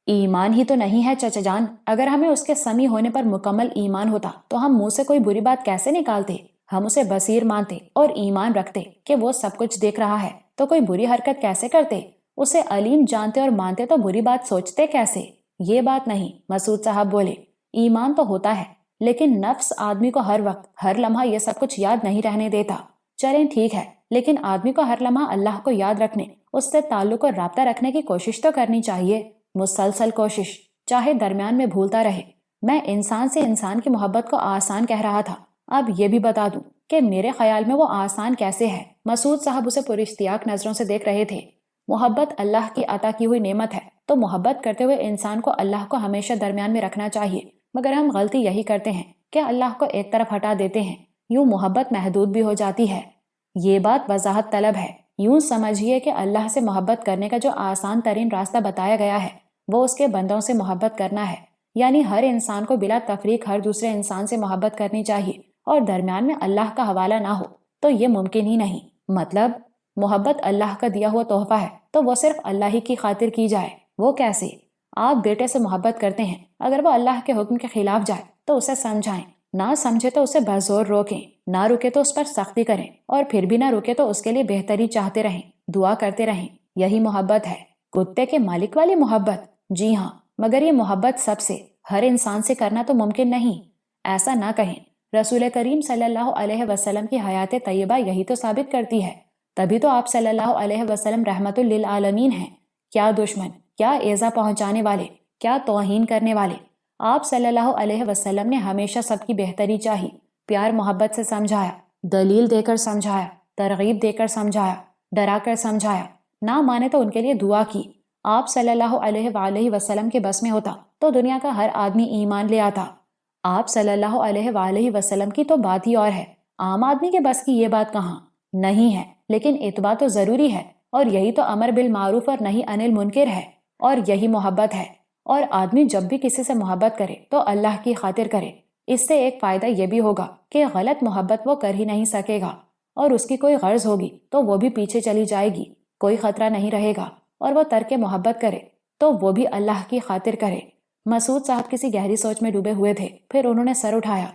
ایمان ہی تو نہیں ہے چچا جان، اگر ہمیں اس کے سمیع ہونے پر مکمل ایمان ہوتا تو ہم منہ سے کوئی بری بات کیسے نکالتے؟ ہم اسے بصیر مانتے اور ایمان رکھتے کہ وہ سب کچھ دیکھ رہا ہے، تو کوئی بری حرکت کیسے کرتے؟ اسے علیم جانتے اور مانتے تو بری بات سوچتے کیسے؟ یہ بات نہیں، مسعود صاحب بولے، ایمان تو ہوتا ہے، لیکن نفس آدمی کو ہر وقت، ہر لمحہ یہ سب کچھ یاد نہیں رہنے دیتا۔ چلیں ٹھیک ہے، لیکن آدمی کو ہر لمحہ اللہ کو یاد رکھنے، اس سے تعلق اور رابطہ رکھنے کی کوشش تو کرنی چاہیے، مسلسل کوشش۔ چاہے درمیان میں بھولتا رہے۔ میں انسان سے انسان کی محبت کو آسان کہہ رہا تھا، اب یہ بھی بتا دوں کہ میرے خیال میں وہ آسان کیسے ہے۔ مسعود صاحب اسے پراشتیاق نظروں سے دیکھ رہے تھے۔ محبت اللہ کی عطا کی ہوئی نعمت ہے، تو محبت کرتے ہوئے انسان کو اللہ کو ہمیشہ درمیان میں رکھنا چاہیے، مگر ہم غلطی یہی کرتے ہیں کہ اللہ کو ایک طرف ہٹا دیتے ہیں، یوں محبت محدود بھی ہو جاتی ہے۔ یہ بات وضاحت طلب ہے۔ یوں سمجھیے کہ اللہ سے محبت کرنے کا جو آسان ترین راستہ بتایا گیا ہے وہ اس کے بندوں سے محبت کرنا ہے، یعنی ہر انسان کو بلا تفریق ہر دوسرے انسان سے محبت کرنی چاہیے اور درمیان میں اللہ کا حوالہ نہ ہو تو یہ ممکن ہی نہیں۔ مطلب محبت اللہ کا دیا ہوا تحفہ ہے تو وہ صرف اللہ ہی کی خاطر کی جائے۔ وہ کیسے؟ آپ بیٹے سے محبت کرتے ہیں، اگر وہ اللہ کے حکم کے خلاف جائے تو اسے سمجھائیں، نہ سمجھے تو اسے بزور روکیں، نہ رکے تو اس پر سختی کریں، اور پھر بھی نہ رکے تو اس کے لیے بہتری چاہتے رہیں، دعا کرتے رہیں۔ یہی محبت ہے، کتے کے مالک والی محبت۔ جی ہاں، مگر یہ محبت سب سے، ہر انسان سے کرنا تو ممکن نہیں۔ ایسا نہ کہیں، رسول کریم صلی اللہ علیہ وسلم کی حیات طیبہ یہی تو ثابت کرتی ہے، تبھی تو آپ صلی اللہ علیہ وسلم رحمت للعالمین ہیں۔ کیا دشمن، کیا ایذا پہنچانے والے، کیا توہین کرنے والے، آپ صلی اللہ علیہ وسلم نے ہمیشہ سب کی بہتری چاہی، پیار محبت سے سمجھایا، دلیل دے کر سمجھایا، ترغیب دے کر سمجھایا، ڈرا کر سمجھایا، نہ مانے تو ان کے لیے دعا کی۔ آپ صلی اللہ علیہ وآلہ وسلم کے بس میں ہوتا تو دنیا کا ہر آدمی ایمان لے آتا۔ آپ صلی اللہ علیہ وآلہ وسلم کی تو بات ہی اور ہے، عام آدمی کے بس کی یہ بات کہاں نہیں ہے، لیکن اتباع تو ضروری ہے، اور یہی تو امر بالمعروف اور نہی عن المنکر ہے، اور یہی محبت ہے۔ اور آدمی جب بھی کسی سے محبت کرے تو اللہ کی خاطر کرے۔ اس سے ایک فائدہ یہ بھی ہوگا کہ غلط محبت وہ کر ہی نہیں سکے گا، اور اس کی کوئی غرض ہوگی تو وہ بھی پیچھے چلی جائے گی، کوئی خطرہ نہیں رہے گا، اور وہ ترک محبت کرے تو وہ بھی اللہ کی خاطر کرے۔ مسعود صاحب کسی گہری سوچ میں ڈوبے ہوئے تھے، پھر انہوں نے سر اٹھایا۔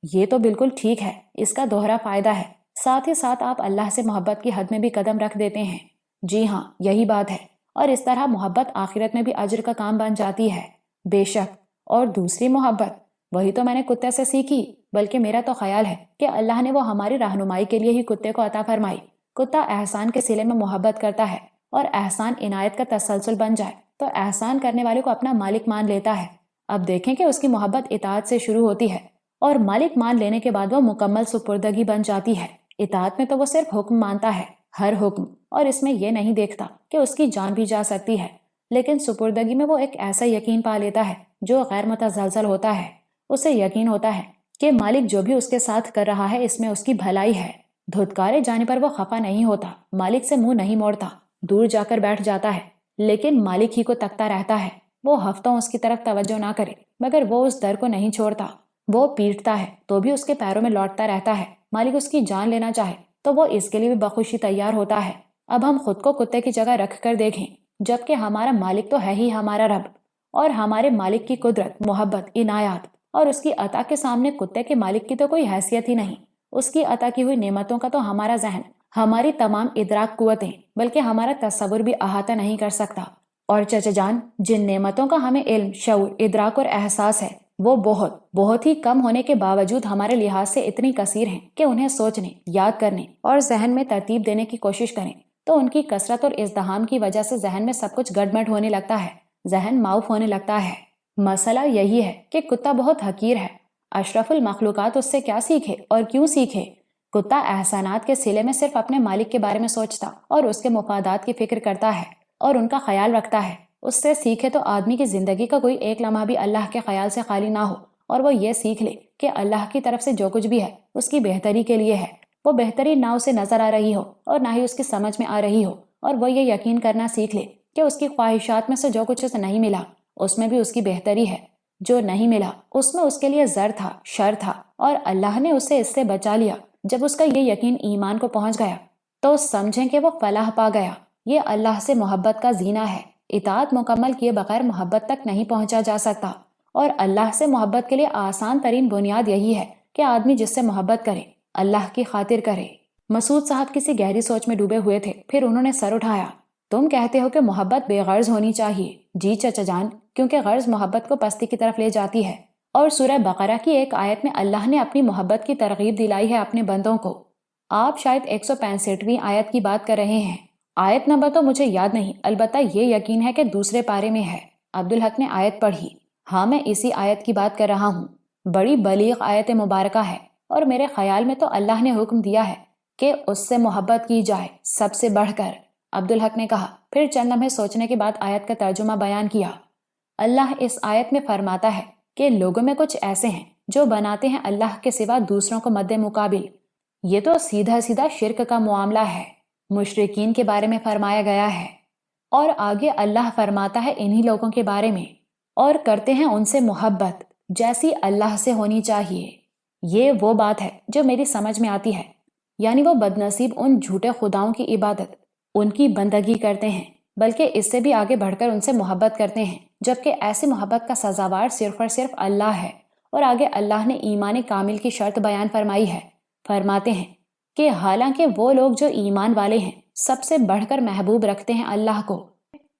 یہ تو بالکل ٹھیک ہے، اس کا دوہرا فائدہ ہے، ساتھ ہی ساتھ آپ اللہ سے محبت کی حد میں بھی قدم رکھ دیتے ہیں۔ جی ہاں، یہی بات ہے، اور اس طرح محبت آخرت میں بھی اجر کا کام بن جاتی ہے۔ بے شک، اور دوسری محبت وہی تو میں نے کتے سے سیکھی، بلکہ میرا تو خیال ہے کہ اللہ نے وہ ہماری رہنمائی کے لیے ہی کتے کو عطا فرمائی۔ کتا احسان کے صلے میں محبت کرتا ہے، اور احسان عنایت کا تسلسل بن جائے تو احسان کرنے والے کو اپنا مالک مان لیتا ہے۔ اب دیکھیں کہ اس کی محبت اطاعت سے شروع ہوتی ہے، اور مالک مان لینے کے بعد وہ مکمل سپردگی بن جاتی ہے۔ اطاعت میں تو وہ صرف حکم مانتا ہے، ہر حکم، اور اس میں یہ نہیں دیکھتا کہ اس کی جان بھی جا سکتی ہے، لیکن سپردگی میں وہ ایک ایسا یقین پا لیتا ہے جو غیر متزلزل ہوتا ہے۔ اسے یقین ہوتا ہے کہ مالک جو بھی اس کے ساتھ کر رہا ہے اس میں اس کی بھلائی ہے۔ دھتکارے جانے پر وہ خفا نہیں ہوتا، مالک سے منہ نہیں موڑتا، دور جا کر بیٹھ جاتا ہے، لیکن مالک ہی کو تکتا رہتا ہے۔ وہ ہفتوں اس کی طرف توجہ نہ کرے مگر وہ اس در کو نہیں چھوڑتا، وہ پیٹتا ہے تو بھی اس کے پیروں میں لوٹتا رہتا ہے۔ مالک اس کی جان لینا چاہے تو وہ اس کے لیے بھی بخوشی تیار ہوتا ہے۔ اب ہم خود کو کتے کی جگہ رکھ کر دیکھیں، جبکہ ہمارا مالک تو ہے ہی ہمارا رب، اور ہمارے مالک کی قدرت، محبت، عنایات اور اس کی عطا کے سامنے کتے کے مالک کی تو کوئی حیثیت ہی نہیں۔ اس کی عطا کی ہوئی نعمتوں کا تو ہمارا ذہن، ہماری تمام ادراک قوتیں، بلکہ ہمارا تصور بھی احاطہ نہیں کر سکتا۔ اور چچا جان، جن نعمتوں کا ہمیں علم، شعور، ادراک اور احساس ہے وہ بہت ہی کم ہونے کے باوجود ہمارے لحاظ سے اتنی کثیر ہیں کہ انہیں سوچنے، یاد کرنے اور ذہن میں ترتیب دینے کی کوشش کریں تو ان کی کثرت اور ازدحام کی وجہ سے ذہن میں سب کچھ گڑبڑ ہونے لگتا ہے، ذہن معاف ہونے لگتا ہے۔ مسئلہ یہی ہے کہ کتا بہت حقیر ہے، اشرف المخلوقات اس سے کیا سیکھے اور کیوں سیکھے؟ کتا احسانات کے صلے میں صرف اپنے مالک کے بارے میں سوچتا اور اس کے مفادات کی فکر کرتا ہے اور ان کا خیال رکھتا ہے۔ اس سے سیکھے تو آدمی کی زندگی کا کوئی ایک لمحہ بھی اللہ کے خیال سے خالی نہ ہو، اور وہ یہ سیکھ لے کہ اللہ کی طرف سے جو کچھ بھی ہے اس کی بہتری کے لیے ہے۔ وہ بہتری نہ اسے نظر آ رہی ہو اور نہ ہی اس کی سمجھ میں آ رہی ہو، اور وہ یہ یقین کرنا سیکھ لے کہ اس کی خواہشات میں سے جو کچھ اسے نہیں ملا اس میں بھی اس کی بہتری ہے، جو نہیں ملا اس میں اس کے لیے زر تھا، شر تھا، اور اللہ نے اسے اس سے بچا لیا۔ جب اس کا یہ یقین ایمان کو پہنچ گیا تو سمجھیں کہ وہ فلاح پا گیا۔ یہ اللہ سے محبت کا زینہ ہے۔ اطاعت مکمل کیے بغیر محبت تک نہیں پہنچا جا سکتا، اور اللہ سے محبت کے لیے آسان ترین بنیاد یہی ہے کہ آدمی جس سے محبت کرے اللہ کی خاطر کرے۔ مسعود صاحب کسی گہری سوچ میں ڈوبے ہوئے تھے، پھر انہوں نے سر اٹھایا۔ تم کہتے ہو کہ محبت بے غرض ہونی چاہیے؟ جی چچا جان، کیونکہ غرض محبت کو پستی کی طرف لے جاتی ہے، اور سورہ بقرہ کی ایک آیت میں اللہ نے اپنی محبت کی ترغیب دلائی ہے اپنے بندوں کو۔ آپ شاید 165ویں آیت کی بات کر رہے ہیں۔ آیت نمبر تو مجھے یاد نہیں، البتہ یہ یقین ہے کہ دوسرے پارے میں ہے۔ عبدالحق نے آیت پڑھی۔ ہاں، میں اسی آیت کی بات کر رہا ہوں۔ بڑی بلیغ آیت مبارکہ ہے، اور میرے خیال میں تو اللہ نے حکم دیا ہے کہ اس سے محبت کی جائے سب سے بڑھ کر۔ عبدالحق نے کہا۔ پھر چند لمحے سوچنے کے بعد آیت کا ترجمہ بیان کیا۔ اللہ اس آیت میں فرماتا ہے کہ لوگوں میں کچھ ایسے ہیں جو بناتے ہیں اللہ کے سوا دوسروں کو مد مقابل۔ یہ تو سیدھا سیدھا شرک کا معاملہ ہے۔ مشرکین کے بارے میں فرمایا گیا ہے، اور آگے اللہ فرماتا ہے انہی لوگوں کے بارے میں، اور کرتے ہیں ان سے محبت جیسی اللہ سے ہونی چاہیے۔ یہ وہ بات ہے جو میری سمجھ میں آتی ہے، یعنی وہ بدنصیب ان جھوٹے خداؤں کی عبادت، ان کی بندگی کرتے ہیں، بلکہ اس سے بھی آگے بڑھ کر ان سے محبت کرتے ہیں، جبکہ ایسی محبت کا سزاوار صرف اور صرف اللہ ہے۔ اور آگے اللہ نے ایمان کامل کی شرط بیان فرمائی ہے۔ فرماتے ہیں کہ حالانکہ وہ لوگ جو ایمان والے ہیں سب سے بڑھ کر محبوب رکھتے ہیں اللہ کو،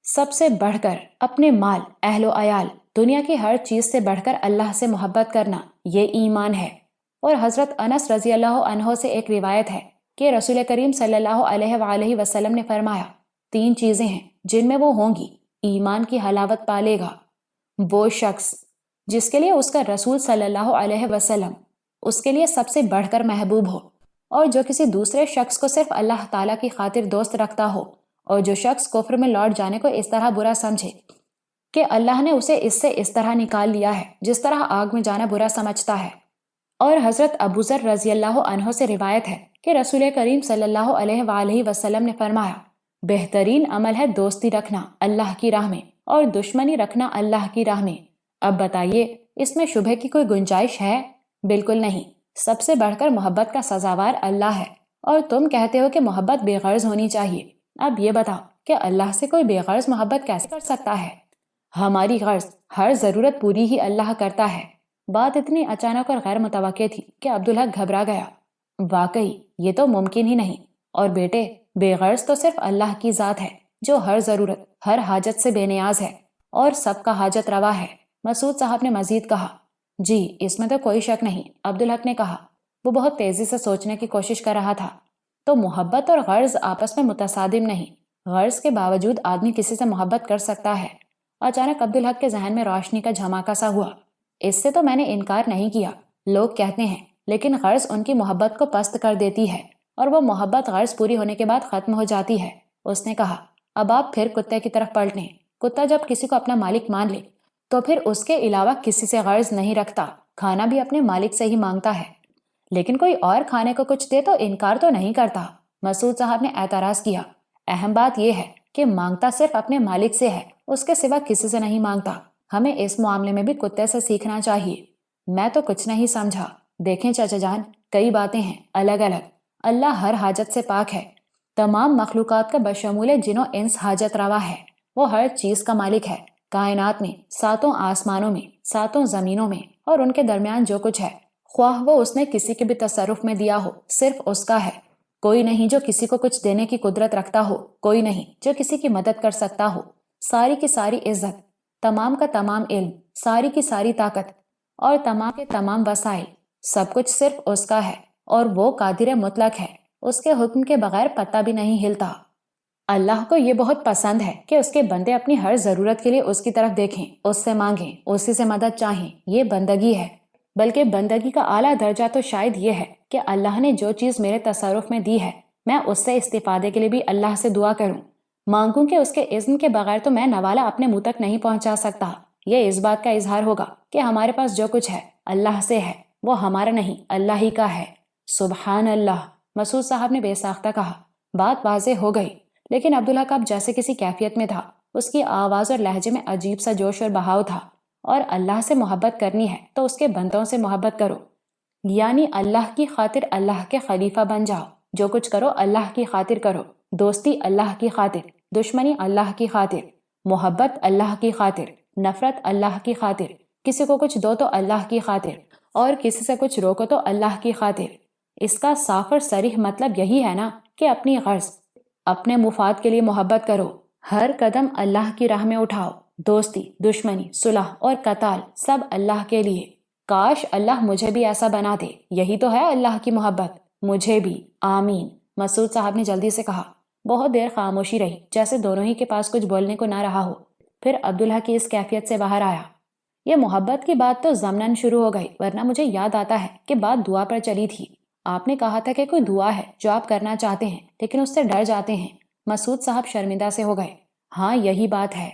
سب سے بڑھ کر اپنے مال، اہل و عیال، دنیا کی ہر چیز سے بڑھ کر اللہ سے محبت کرنا، یہ ایمان ہے۔ اور حضرت انس رضی اللہ عنہ سے ایک روایت ہے کہ رسول کریم صلی اللہ علیہ وآلہ وسلم نے فرمایا، 3 چیزیں ہیں جن میں وہ ہوں گی ایمان کی حلاوت پالے گا وہ شخص جس کے لیے اس کا رسول صلی اللہ علیہ وسلم اس کے لیے سب سے بڑھ کر محبوب ہو، اور جو کسی دوسرے شخص کو صرف اللہ تعالیٰ کی خاطر دوست رکھتا ہو، اور جو شخص کفر میں لوٹ جانے کو اس طرح برا سمجھے کہ اللہ نے اسے اس سے اس طرح نکال لیا ہے جس طرح آگ میں جانا برا سمجھتا ہے۔ اور حضرت ابو ذر رضی اللہ عنہ سے روایت ہے کہ رسول کریم صلی اللہ علیہ وآلہ وسلم نے فرمایا، بہترین عمل ہے دوستی رکھنا اللہ کی راہ میں اور دشمنی رکھنا اللہ کی راہ میں۔ اب بتائیے اس میں شبہ کی کوئی گنجائش ہے؟ بالکل نہیں۔ سب سے بڑھ کر محبت کا سزاوار اللہ ہے، اور تم کہتے ہو کہ محبت بے غرض ہونی چاہیے۔ اب یہ بتاؤ کہ اللہ سے کوئی بے غرض محبت کیسے کر سکتا ہے؟ ہماری غرض ہر ضرورت پوری ہی اللہ کرتا ہے۔ بات اتنی اچانک اور غیر متوقع تھی کہ عبدالحق گھبرا گیا۔ واقعی یہ تو ممکن ہی نہیں، اور بیٹے بے غرض تو صرف اللہ کی ذات ہے جو ہر ضرورت، ہر حاجت سے بے نیاز ہے اور سب کا حاجت روا ہے۔ مسعود صاحب نے مزید کہا، جی اس میں تو کوئی شک نہیں۔ عبدالحق نے کہا، وہ بہت تیزی سے سوچنے کی کوشش کر رہا تھا۔ تو محبت اور غرض آپس میں متصادم نہیں، غرض کے باوجود آدمی کسی سے محبت کر سکتا ہے۔ اچانک عبدالحق کے ذہن میں روشنی کا جھماکا سا ہوا۔ اس سے تو میں نے انکار نہیں کیا، لوگ کہتے ہیں، لیکن غرض ان کی محبت کو پست کر دیتی ہے، اور وہ محبت غرض پوری ہونے کے بعد ختم ہو جاتی ہے۔ اس نے کہا، اب آپ پھر کتے کی طرف پلٹیں۔ کتا جب کسی کو اپنا مالک مان لے تو پھر اس کے علاوہ کسی سے غرض نہیں رکھتا، کھانا بھی اپنے مالک سے ہی مانگتا ہے، لیکن کوئی اور کھانے کو کچھ دے تو انکار تو نہیں کرتا۔ مسعود صاحب نے اعتراض کیا، اہم بات یہ ہے کہ مانگتا صرف اپنے مالک سے ہے، اس کے سوا کسی سے نہیں مانگتا۔ ہمیں اس معاملے میں بھی کتے سے سیکھنا چاہیے۔ میں تو کچھ نہیں سمجھا۔ دیکھیں چچا جان، کئی باتیں ہیں الگ الگ۔ اللہ ہر حاجت سے پاک ہے، تمام مخلوقات کا بشمول جن و انس حاجت روا ہے۔ وہ ہر چیز کا مالک ہے، کائنات میں، 7 آسمانوں میں، 7 زمینوں میں، اور ان کے درمیان جو کچھ ہے، خواہ وہ اس نے کسی کے بھی تصرف میں دیا ہو، صرف اس کا ہے۔ کوئی نہیں جو کسی کو کچھ دینے کی قدرت رکھتا ہو، کوئی نہیں جو کسی کی مدد کر سکتا ہو۔ ساری کی ساری عزت، تمام کا تمام علم، ساری کی ساری طاقت اور تمام کے تمام وسائل، سب کچھ صرف اس کا ہے، اور وہ قادر مطلق ہے۔ اس کے حکم کے بغیر پتہ بھی نہیں ہلتا۔ اللہ کو یہ بہت پسند ہے کہ اس کے بندے اپنی ہر ضرورت کے لیے اس کی طرف دیکھیں، اس سے مانگیں، اسی سے مدد چاہیں۔ یہ بندگی ہے، بلکہ بندگی کا اعلیٰ درجہ تو شاید یہ ہے کہ اللہ نے جو چیز میرے تصرف میں دی ہے، میں اس سے استفادے کے لیے بھی اللہ سے دعا کروں، مانگوں کہ اس کے اذن کے بغیر تو میں نوالہ اپنے منہ تک نہیں پہنچا سکتا۔ یہ اس بات کا اظہار ہوگا کہ ہمارے پاس جو کچھ ہے اللہ سے ہے، وہ ہمارا نہیں اللہ ہی کا ہے۔ سبحان اللہ، مسعود صاحب نے بے ساختہ کہا۔ بات واضح ہو گئی، لیکن عبدالحق اب جیسے کسی کیفیت میں تھا۔ اس کی آواز اور لہجے میں عجیب سا جوش اور بہاؤ تھا۔ اور اللہ سے محبت کرنی ہے تو اس کے بندوں سے محبت کرو، یعنی اللہ کی خاطر اللہ کے خلیفہ بن جاؤ۔ جو کچھ کرو اللہ کی خاطر کرو، دوستی اللہ کی خاطر، دشمنی اللہ کی خاطر، محبت اللہ کی خاطر، نفرت اللہ کی خاطر، کسی کو کچھ دو تو اللہ کی خاطر، اور کسی سے کچھ روکو تو اللہ کی خاطر۔ اس کا صاف اور صریح مطلب یہی ہے نا کہ اپنی غرض، اپنے مفاد کے لیے محبت کرو، ہر قدم اللہ کی راہ میں اٹھاؤ، دوستی، دشمنی، صلح اور قتال سب اللہ کے لیے۔ کاش اللہ مجھے بھی ایسا بنا دے، یہی تو ہے اللہ کی محبت۔ مجھے بھی، آمین، مسعود صاحب نے جلدی سے کہا۔ بہت دیر خاموشی رہی، جیسے دونوں ہی کے پاس کچھ بولنے کو نہ رہا ہو۔ پھر عبدالحق کی اس کیفیت سے باہر آیا، یہ محبت کی بات تو ضمناً شروع ہو گئی، ورنہ مجھے یاد آتا ہے کہ بات دعا پر چلی تھی۔ آپ نے کہا تھا کہ کوئی دعا ہے جو آپ کرنا چاہتے ہیں لیکن اس سے ڈر جاتے ہیں۔ مسعود صاحب شرمندہ سے ہو گئے۔ ہاں یہی بات ہے۔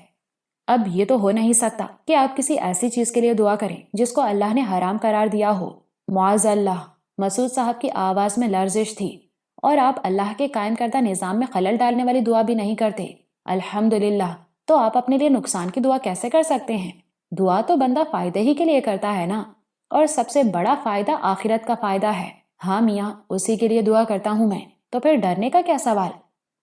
اب یہ تو ہو نہیں سکتا کہ آپ کسی ایسی چیز کے لیے دعا کریں جس کو اللہ نے حرام قرار دیا ہو۔ معاذ اللہ۔ مسعود صاحب کی آواز میں لرزش تھی۔ اور آپ اللہ کے قائم کردہ نظام میں خلل ڈالنے والی دعا بھی نہیں کرتے؟ الحمدللہ۔ تو آپ اپنے لیے نقصان کی دعا کیسے کر سکتے ہیں؟ دعا تو بندہ فائدے ہی کے لیے کرتا ہے نا، اور سب سے بڑا فائدہ آخرت کا فائدہ ہے۔ ہاں میاں، اسی کے لیے دعا کرتا ہوں میں، تو پھر ڈرنے کا کیا سوال؟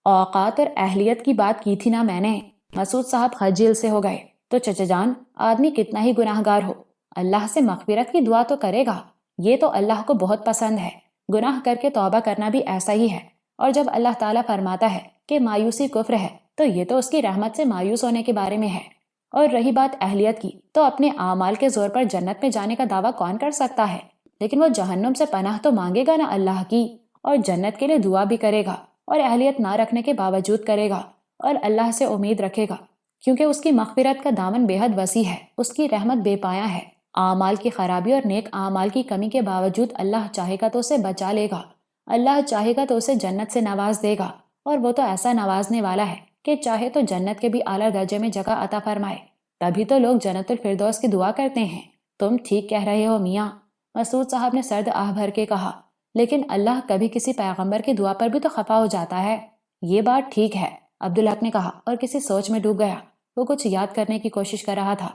اوقات اور اہلیت کی بات کی تھی نا میں نے۔ مسعود صاحب خجل سے ہو گئے۔ تو چچا جان، آدمی کتنا ہی گناہ گار ہو، اللہ سے مغفرت کی دعا تو کرے گا۔ یہ تو اللہ کو بہت پسند ہے۔ گناہ کر کے توبہ کرنا بھی ایسا ہی ہے۔ اور جب اللہ تعالیٰ فرماتا ہے کہ مایوسی کفر ہے، تو یہ تو اس کی رحمت سے مایوس ہونے کے بارے میں ہے۔ اور رہی بات اہلیت کی، تو اپنے اعمال کے زور پر جنت میں جانے کا دعویٰ کون کر سکتا ہے؟ لیکن وہ جہنم سے پناہ تو مانگے گا نا اللہ کی، اور جنت کے لیے دعا بھی کرے گا، اور اہلیت نہ رکھنے کے باوجود کرے گا، اور اللہ سے امید رکھے گا، کیونکہ اس کی مغفرت کا دامن بے حد وسیع ہے، اس کی رحمت بے پایا ہے۔ اعمال کی خرابی اور نیک اعمال کی کمی کے باوجود اللہ چاہے گا تو اسے بچا لے گا، اللہ چاہے گا تو اسے جنت سے نواز دے گا، اور وہ تو ایسا نوازنے والا ہے کہ چاہے تو جنت کے بھی اعلیٰ درجے میں جگہ عطا فرمائے۔ تبھی تو لوگ جنت الفردوس کی دعا کرتے ہیں۔ تم ٹھیک کہہ رہے ہو میاں، مسعود صاحب نے سرد آہ بھر کے کہا۔ لیکن اللہ کبھی کسی پیغمبر کی دعا پر بھی تو خفا ہو جاتا ہے۔ یہ بات ٹھیک ہے، عبدالحق نے کہا، اور کسی سوچ میں ڈوب گیا۔ وہ کچھ یاد کرنے کی کوشش کر رہا تھا۔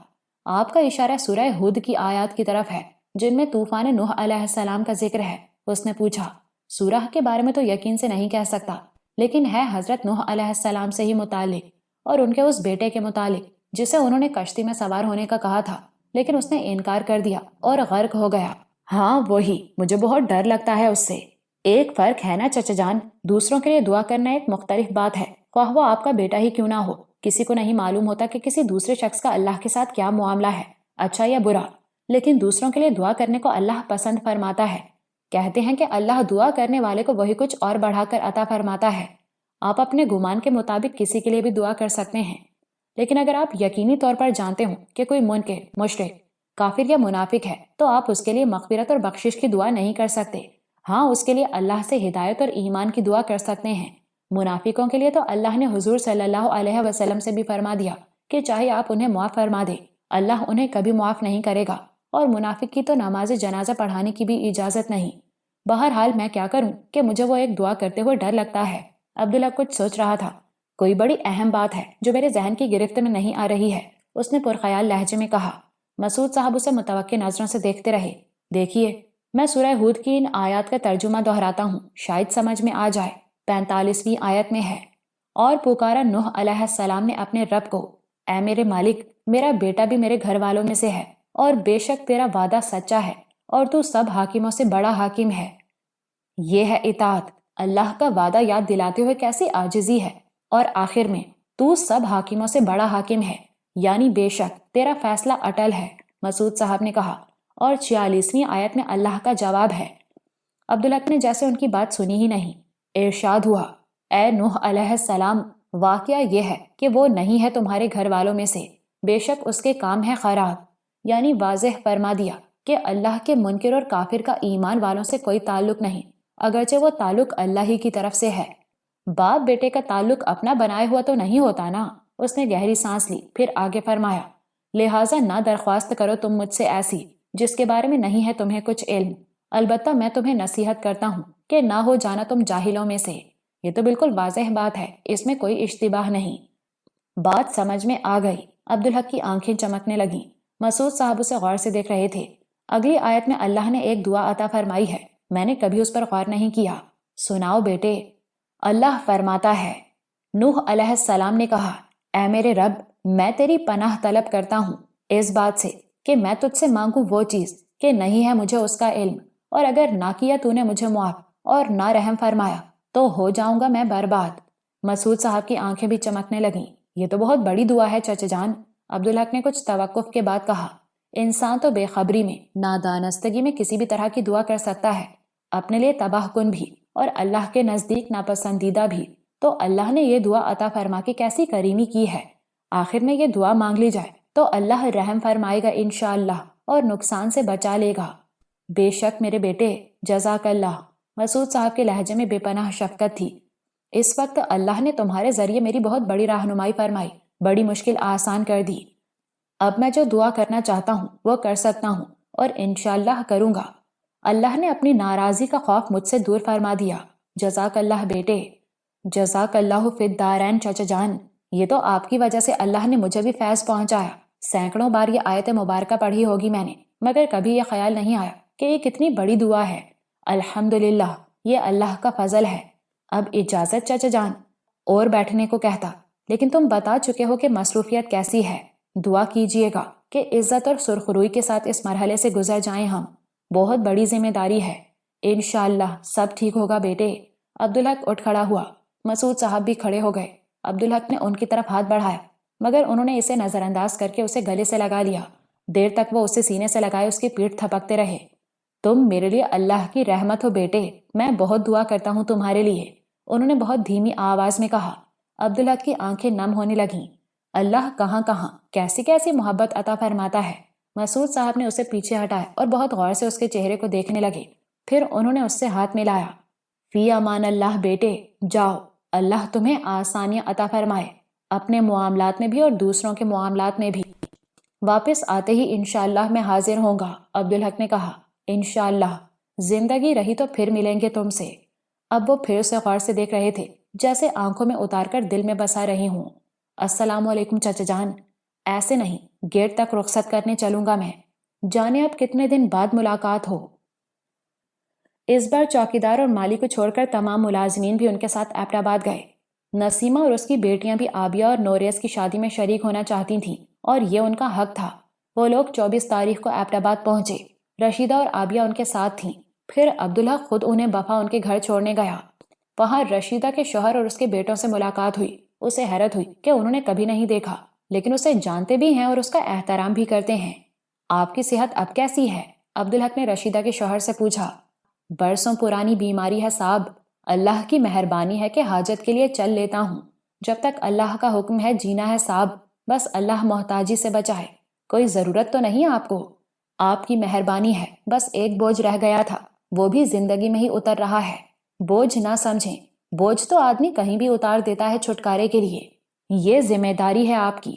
آپ کا اشارہ سورہ ہود کی آیات کی طرف ہے، جن میں طوفان نوح علیہ السلام کا ذکر ہے۔ اس نے پوچھا۔ سورہ کے بارے میں تو یقین سے نہیں کہہ سکتا، لیکن ہے حضرت نوح علیہ السلام سے ہی متعلق، اور ان کے اس بیٹے کے متعلق جسے انہوں نے کشتی میں سوار ہونے کا کہا تھا، لیکن اس نے انکار کر دیا اور غرق ہو گیا۔ ہاں وہی، مجھے بہت ڈر لگتا ہے اس سے۔ ایک فرق ہے نا چچا جان، دوسروں کے لیے دعا کرنا ایک مختلف بات ہے، خواہ وہ آپ کا بیٹا ہی کیوں نہ ہو۔ کسی کو نہیں معلوم ہوتا کہ کسی دوسرے شخص کا اللہ کے ساتھ کیا معاملہ ہے، اچھا یا برا، لیکن دوسروں کے لیے دعا کرنے کو اللہ پسند فرماتا ہے۔ کہتے ہیں کہ اللہ دعا کرنے والے کو وہی کچھ اور بڑھا کر عطا فرماتا ہے۔ آپ اپنے گمان کے مطابق کسی کے لیے بھی دعا کر سکتے ہیں، لیکن اگر آپ یقینی طور پر جانتے ہوں کہ کوئی منکر، مشرک، کافر یا منافق ہے، تو آپ اس کے لیے مغفرت اور بخشش کی دعا نہیں کر سکتے۔ ہاں، اس کے لیے اللہ سے ہدایت اور ایمان کی دعا کر سکتے ہیں۔ منافقوں کے لیے تو اللہ نے حضور صلی اللہ علیہ وسلم سے بھی فرما دیا کہ چاہے آپ انہیں معاف فرما دیں، اللہ انہیں کبھی معاف نہیں کرے گا، اور منافق کی تو نماز جنازہ پڑھانے کی بھی اجازت نہیں۔ بہرحال میں کیا کروں کہ مجھے وہ ایک دعا کرتے ہوئے ڈر لگتا ہے۔ عبداللہ کچھ سوچ رہا تھا۔ کوئی بڑی اہم بات ہے جو میرے ذہن کی گرفت میں نہیں آ رہی ہے، اس نے پرخیال لہجے میں کہا۔ مسعود صاحب اسے متوقع نظروں سے دیکھتے رہے۔ دیکھیے، میں سورہ ہود کی ان آیات کا ترجمہ دہراتا ہوں، شاید سمجھ میں آ جائے۔ 45ویں آیت میں ہے، اور پکارا نوح علیہ السلام نے اپنے رب کو، اے میرے مالک، میرا بیٹا بھی میرے گھر والوں میں سے ہے، اور بے شک تیرا وعدہ سچا ہے، اور تو سب حاکموں سے بڑا حاکم ہے۔ یہ ہے اطاعت، اللہ کا وعدہ یاد دلاتے ہوئے کیسی عاجزی ہے، اور آخر میں تو سب حاکموں سے بڑا حاکم ہے، یعنی بے شک تیرا فیصلہ اٹل ہے، مسعود صاحب نے کہا۔ اور 46ویں آیت میں اللہ کا جواب ہے۔ عبدالحق نے جیسے ان کی بات سنی ہی نہیں۔ ارشاد ہوا، اے نوح علیہ السلام، واقعہ یہ ہے کہ وہ نہیں ہے تمہارے گھر والوں میں سے، بے شک اس کے کام ہے خراب، یعنی واضح فرما دیا کہ اللہ کے منکر اور کافر کا ایمان والوں سے کوئی تعلق نہیں، اگرچہ وہ تعلق اللہ ہی کی طرف سے ہے۔ باپ بیٹے کا تعلق اپنا بنائے ہوا تو نہیں ہوتا نا۔ اس نے گہری سانس لی، پھر آگے فرمایا، لہٰذا نہ درخواست کرو تم مجھ سے ایسی جس کے بارے میں نہیں ہے تمہیں کچھ علم، البتہ میں تمہیں نصیحت کرتا ہوں کہ نہ ہو جانا تم جاہلوں میں سے۔ یہ تو بالکل واضح بات ہے، اس میں کوئی اشتباہ نہیں۔ بات سمجھ میں آ گئی۔ عبدالحق کی آنکھیں چمکنے لگیں۔ مسعود صاحب اسے غور سے دیکھ رہے تھے۔ اگلی آیت میں اللہ نے ایک دعا عطا فرمائی ہے، میں نے کبھی اس پر غور نہیں کیا، سناؤ بیٹے۔ اللہ فرماتا ہے، نوح علیہ السلام نے کہا، اے میرے رب، میں تیری پناہ طلب کرتا ہوں اس بات سے کہ میں تجھ سے مانگوں وہ چیز کہ نہیں ہے مجھے اس کا علم، اور اگر نہ کیا تو نے مجھے معاف اور نہ رحم فرمایا تو ہو جاؤں گا میں برباد۔ مسعود صاحب کی آنکھیں بھی چمکنے لگیں۔ یہ تو بہت بڑی دعا ہے چچا جان، عبدالحق نے کچھ توقف کے بعد کہا۔ انسان تو بے خبری میں، نادانستگی میں کسی بھی طرح کی دعا کر سکتا ہے، اپنے لیے تباہ کن بھی اور اللہ کے نزدیک ناپسندیدہ بھی، تو اللہ نے یہ دعا عطا فرما کے کیسی کریمی کی ہے۔ آخر میں یہ دعا مانگ لی جائے تو اللہ رحم فرمائے گا انشاءاللہ اور نقصان سے بچا لے گا۔ بے شک میرے بیٹے، جزاک اللہ۔ مسعود صاحب کے لہجے میں بے پناہ شفقت تھی۔ اس وقت اللہ نے تمہارے ذریعے میری بہت بڑی رہنمائی فرمائی، بڑی مشکل آسان کر دی۔ اب میں جو دعا کرنا چاہتا ہوں وہ کر سکتا ہوں اور انشاءاللہ کروں گا۔ اللہ نے اپنی ناراضی کا خوف مجھ سے دور فرما دیا۔ جزاک اللہ بیٹے۔ جزاک اللہ فی الدارین چچا جان، یہ تو آپ کی وجہ سے اللہ نے مجھے بھی فیض پہنچایا۔ سینکڑوں بار یہ آیت مبارکہ پڑھی ہوگی میں نے، مگر کبھی یہ خیال نہیں آیا کہ یہ کتنی بڑی دعا ہے۔ الحمدللہ، یہ اللہ کا فضل ہے۔ اب اجازت چچا جان۔ اور بیٹھنے کو کہتا، لیکن تم بتا چکے ہو کہ مصروفیت کیسی ہے۔ دعا کیجئے گا کہ عزت اور سرخروئی کے ساتھ اس مرحلے سے گزر جائیں ہم۔ بہت بڑی ذمہ داری ہے۔ انشاءاللہ سب ٹھیک ہوگا بیٹے۔ عبدالحق اٹھ کھڑا ہوا۔ مسعود صاحب بھی کھڑے ہو گئے۔ عبدالحق نے ان کی طرف ہاتھ بڑھایا، مگر انہوں نے اسے نظر انداز کر کے اسے گلے سے لگا لیا۔ دیر تک وہ اسے سینے سے لگائے اس کی پیٹھ تھپکتے رہے۔ تم میرے لیے اللہ کی رحمت ہو بیٹے، میں بہت دعا کرتا ہوں تمہارے لیے، انہوں نے بہت دھیمی آواز میں کہا۔ عبدالحق کی آنکھیں نم ہونے لگیں۔ اللہ کہاں کہاں کیسی کیسی محبت عطا فرماتا ہے۔ مسعود صاحب نے اسے پیچھے ہٹایا اور بہت غور سے اس کے چہرے کو دیکھنے لگے۔ پھر انہوں نے اس سے ہاتھ ملایا۔ فی امان اللہ بیٹے، جاؤ، اللہ تمہیں آسانیاں عطا فرمائے، اپنے معاملات میں بھی اور دوسروں کے معاملات میں بھی۔ واپس آتے ہی انشاءاللہ میں حاضر ہوں گا، عبدالحق نے کہا۔ انشاءاللہ، زندگی رہی تو پھر ملیں گے تم سے۔ اب وہ پھر اسے غور سے دیکھ رہے تھے، جیسے آنکھوں میں اتار کر دل میں بسا رہی ہوں۔ السلام علیکم چچا جان۔ ایسے نہیں، گیٹ تک رخصت کرنے چلوں گا میں، جانے اب کتنے دن بعد ملاقات ہو۔ اس بار چوکیدار اور مالی کو چھوڑ کر تمام ملازمین بھی ان کے ساتھ ایبٹ آباد گئے۔ نسیمہ اور اس کی بیٹیاں بھی عابیہ اور نوریس کی شادی میں شریک ہونا چاہتی تھیں اور یہ ان کا حق تھا۔ وہ لوگ 24 تاریخ کو ایبٹ آباد پہنچے۔ رشیدہ اور عابیہ ان کے ساتھ تھیں۔ پھر عبدالحق خود انہیں بفا ان کے گھر چھوڑنے گیا۔ وہاں رشیدہ کے شوہر اور اس کے بیٹوں سے ملاقات ہوئی۔ اسے حیرت ہوئی کہ انہوں نے کبھی نہیں دیکھا، لیکن اسے جانتے بھی ہیں اور اس کا احترام بھی کرتے ہیں۔ آپ کی صحت اب کیسی ہے؟ عبدالحق نے رشیدہ کے شوہر سے پوچھا۔ برسوں پرانی بیماری ہے صاحب، اللہ کی مہربانی ہے کہ حاجت کے لیے چل لیتا ہوں۔ جب تک اللہ کا حکم ہے جینا ہے صاحب، بس اللہ محتاجی سے بچائے۔ کوئی ضرورت تو نہیں آپ کو؟ آپ کی مہربانی ہے، بس ایک بوجھ رہ گیا تھا، وہ بھی زندگی میں ہی اتر رہا ہے۔ بوجھ نہ سمجھیں، بوجھ تو آدمی کہیں بھی اتار دیتا ہے چھٹکارے کے لیے۔ یہ ذمہ داری ہے آپ کی۔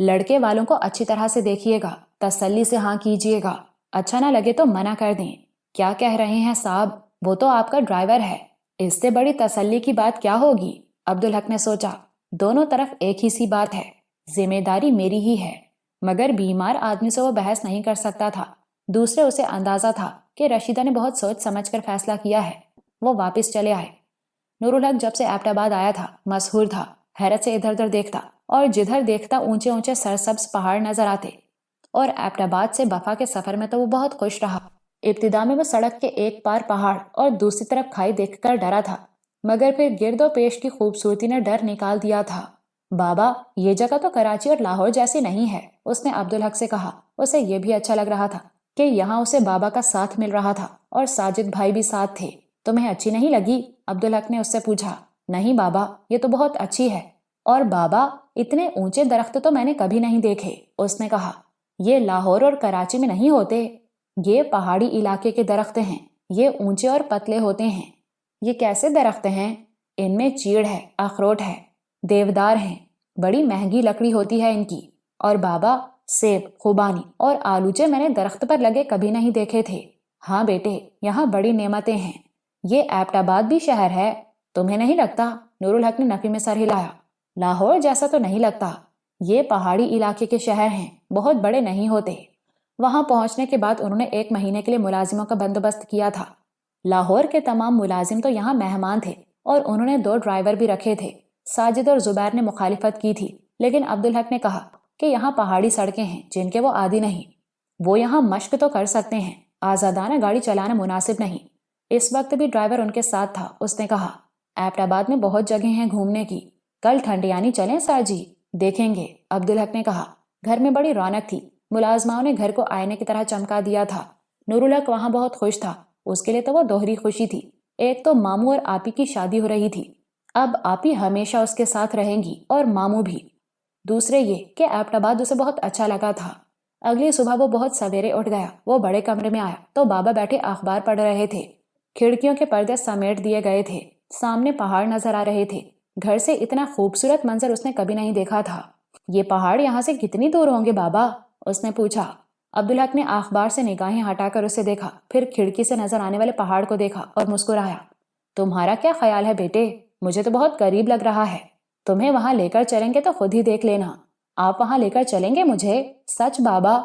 لڑکے والوں کو اچھی طرح سے دیکھیے گا، تسلی سے ہاں کیجیے گا، اچھا نہ لگے تو منع کر دیں۔ کیا کہہ رہے ہیں صاحب، وہ تو آپ کا ڈرائیور ہے، اس سے بڑی تسلی کی بات کیا ہوگی؟ عبدالحق نے سوچا، دونوں طرف ایک ہی سی بات ہے، ذمہ داری میری ہی ہے، مگر بیمار آدمی سے وہ بحث نہیں کر سکتا تھا۔ دوسرے اسے اندازہ تھا کہ رشیدہ نے بہت سوچ سمجھ کر فیصلہ کیا ہے۔ وہ واپس چلے آئے۔ نورالحق جب سے ایبٹ آباد آیا تھا مسحور تھا، حیرت سے ادھر ادھر دیکھتا اور جدھر دیکھتا اونچے اونچے سرسبز پہاڑ نظر آتے۔ اور ایبٹ آباد سے بفا کے سفر میں تو وہ بہت خوش رہا۔ ابتدا میں وہ سڑک کے ایک پار پہاڑ اور دوسری طرف کھائی دیکھ کر ڈرا تھا، مگر پھر گرد و پیش کی خوبصورتی نے ڈر نکال دیا تھا۔ بابا، یہ جگہ تو کراچی اور لاہور جیسی نہیں ہے، اس نے عبدالحق سے کہا۔ اسے یہ بھی اچھا لگ رہا تھا کہ یہاں اسے بابا کا ساتھ مل رہا تھا اور ساجد بھائی بھی ساتھ تھے۔ تمہیں اچھی نہیں لگی؟ عبدالحق نے اس سے پوچھا۔ نہیں بابا، یہ تو بہت اچھی ہے۔ اور بابا، اتنے اونچے درخت تو میں نے کبھی نہیں دیکھے، اس نے کہا۔ یہ لاہور اور کراچی میں نہیں ہوتے، یہ پہاڑی علاقے کے درخت ہیں، یہ اونچے اور پتلے ہوتے ہیں۔ یہ کیسے درخت ہیں؟ ان میں چیڑ ہے، اخروٹ ہے، دیودار ہیں، بڑی مہنگی لکڑی ہوتی ہے ان کی۔ اور بابا، سیب، خوبانی اور آلوچے میں نے درخت پر لگے کبھی نہیں دیکھے تھے۔ ہاں بیٹے، یہاں بڑی نعمتیں ہیں۔ یہ ایبٹ آباد بھی شہر ہے، تمہیں نہیں لگتا؟ نورالحق نے نفی میں سر ہلایا۔ لاہور جیسا تو نہیں لگتا، یہ پہاڑی علاقے کے شہر ہیں، بہت بڑے نہیں ہوتے۔ وہاں پہنچنے کے بعد انہوں نے 1 مہینے کے لیے ملازموں کا بندوبست کیا تھا۔ لاہور کے تمام ملازم تو یہاں مہمان تھے اور انہوں نے 2 ڈرائیور بھی رکھے تھے۔ ساجد اور زبیر نے مخالفت کی تھی، لیکن عبدالحق نے کہا کہ یہاں پہاڑی سڑکیں ہیں جن کے وہ عادی نہیں، وہ یہاں مشق تو کر سکتے ہیں، آزادانہ گاڑی چلانا مناسب نہیں۔ اس وقت بھی ڈرائیور ان کے ساتھ تھا۔ اس نے کہا، ایبٹ آباد میں بہت جگہ ہیں گھومنے کی، کل ٹھنڈیانی چلیں سر جی؟ دیکھیں گے، عبدالحق نے کہا۔ گھر میں بڑی رونق تھی، ملازماؤں نے گھر کو آئینے کی طرح چمکا دیا تھا۔ نورالحق وہاں بہت خوش تھا، اس کے لیے تو وہ دوہری خوشی تھی۔ ایک تو ماموں اور آپی کی شادی ہو رہی تھی، اب آپی ہمیشہ اس کے ساتھ رہیں گی اور ماموں بھی۔ دوسرے یہ کہ ایبٹ آباد اسے بہت اچھا لگا تھا۔ اگلی صبح وہ بہت سویرے اٹھ گیا۔ وہ بڑے کمرے میں آیا تو بابا بیٹھے اخبار پڑھ رہے تھے۔ کھڑکیوں کے پردے سمیٹ دیے گئے تھے، سامنے پہاڑ نظر آ رہے تھے۔ گھر سے اتنا خوبصورت منظر اس نے کبھی نہیں دیکھا تھا۔ یہ پہاڑ یہاں سے کتنی دور ہوں گے بابا؟ اس نے پوچھا۔ عبدالحق نے اخبار سے نگاہیں ہٹا کر اسے دیکھا، پھر کھڑکی سے نظر آنے والے پہاڑ کو دیکھا اور مسکرایا۔ تمہارا کیا خیال ہے بیٹے؟ مجھے تو بہت قریب لگ رہا ہے۔ تمہیں وہاں لے کر چلیں گے تو خود ہی دیکھ لینا۔ آپ وہاں لے کر چلیں گے مجھے؟ سچ بابا؟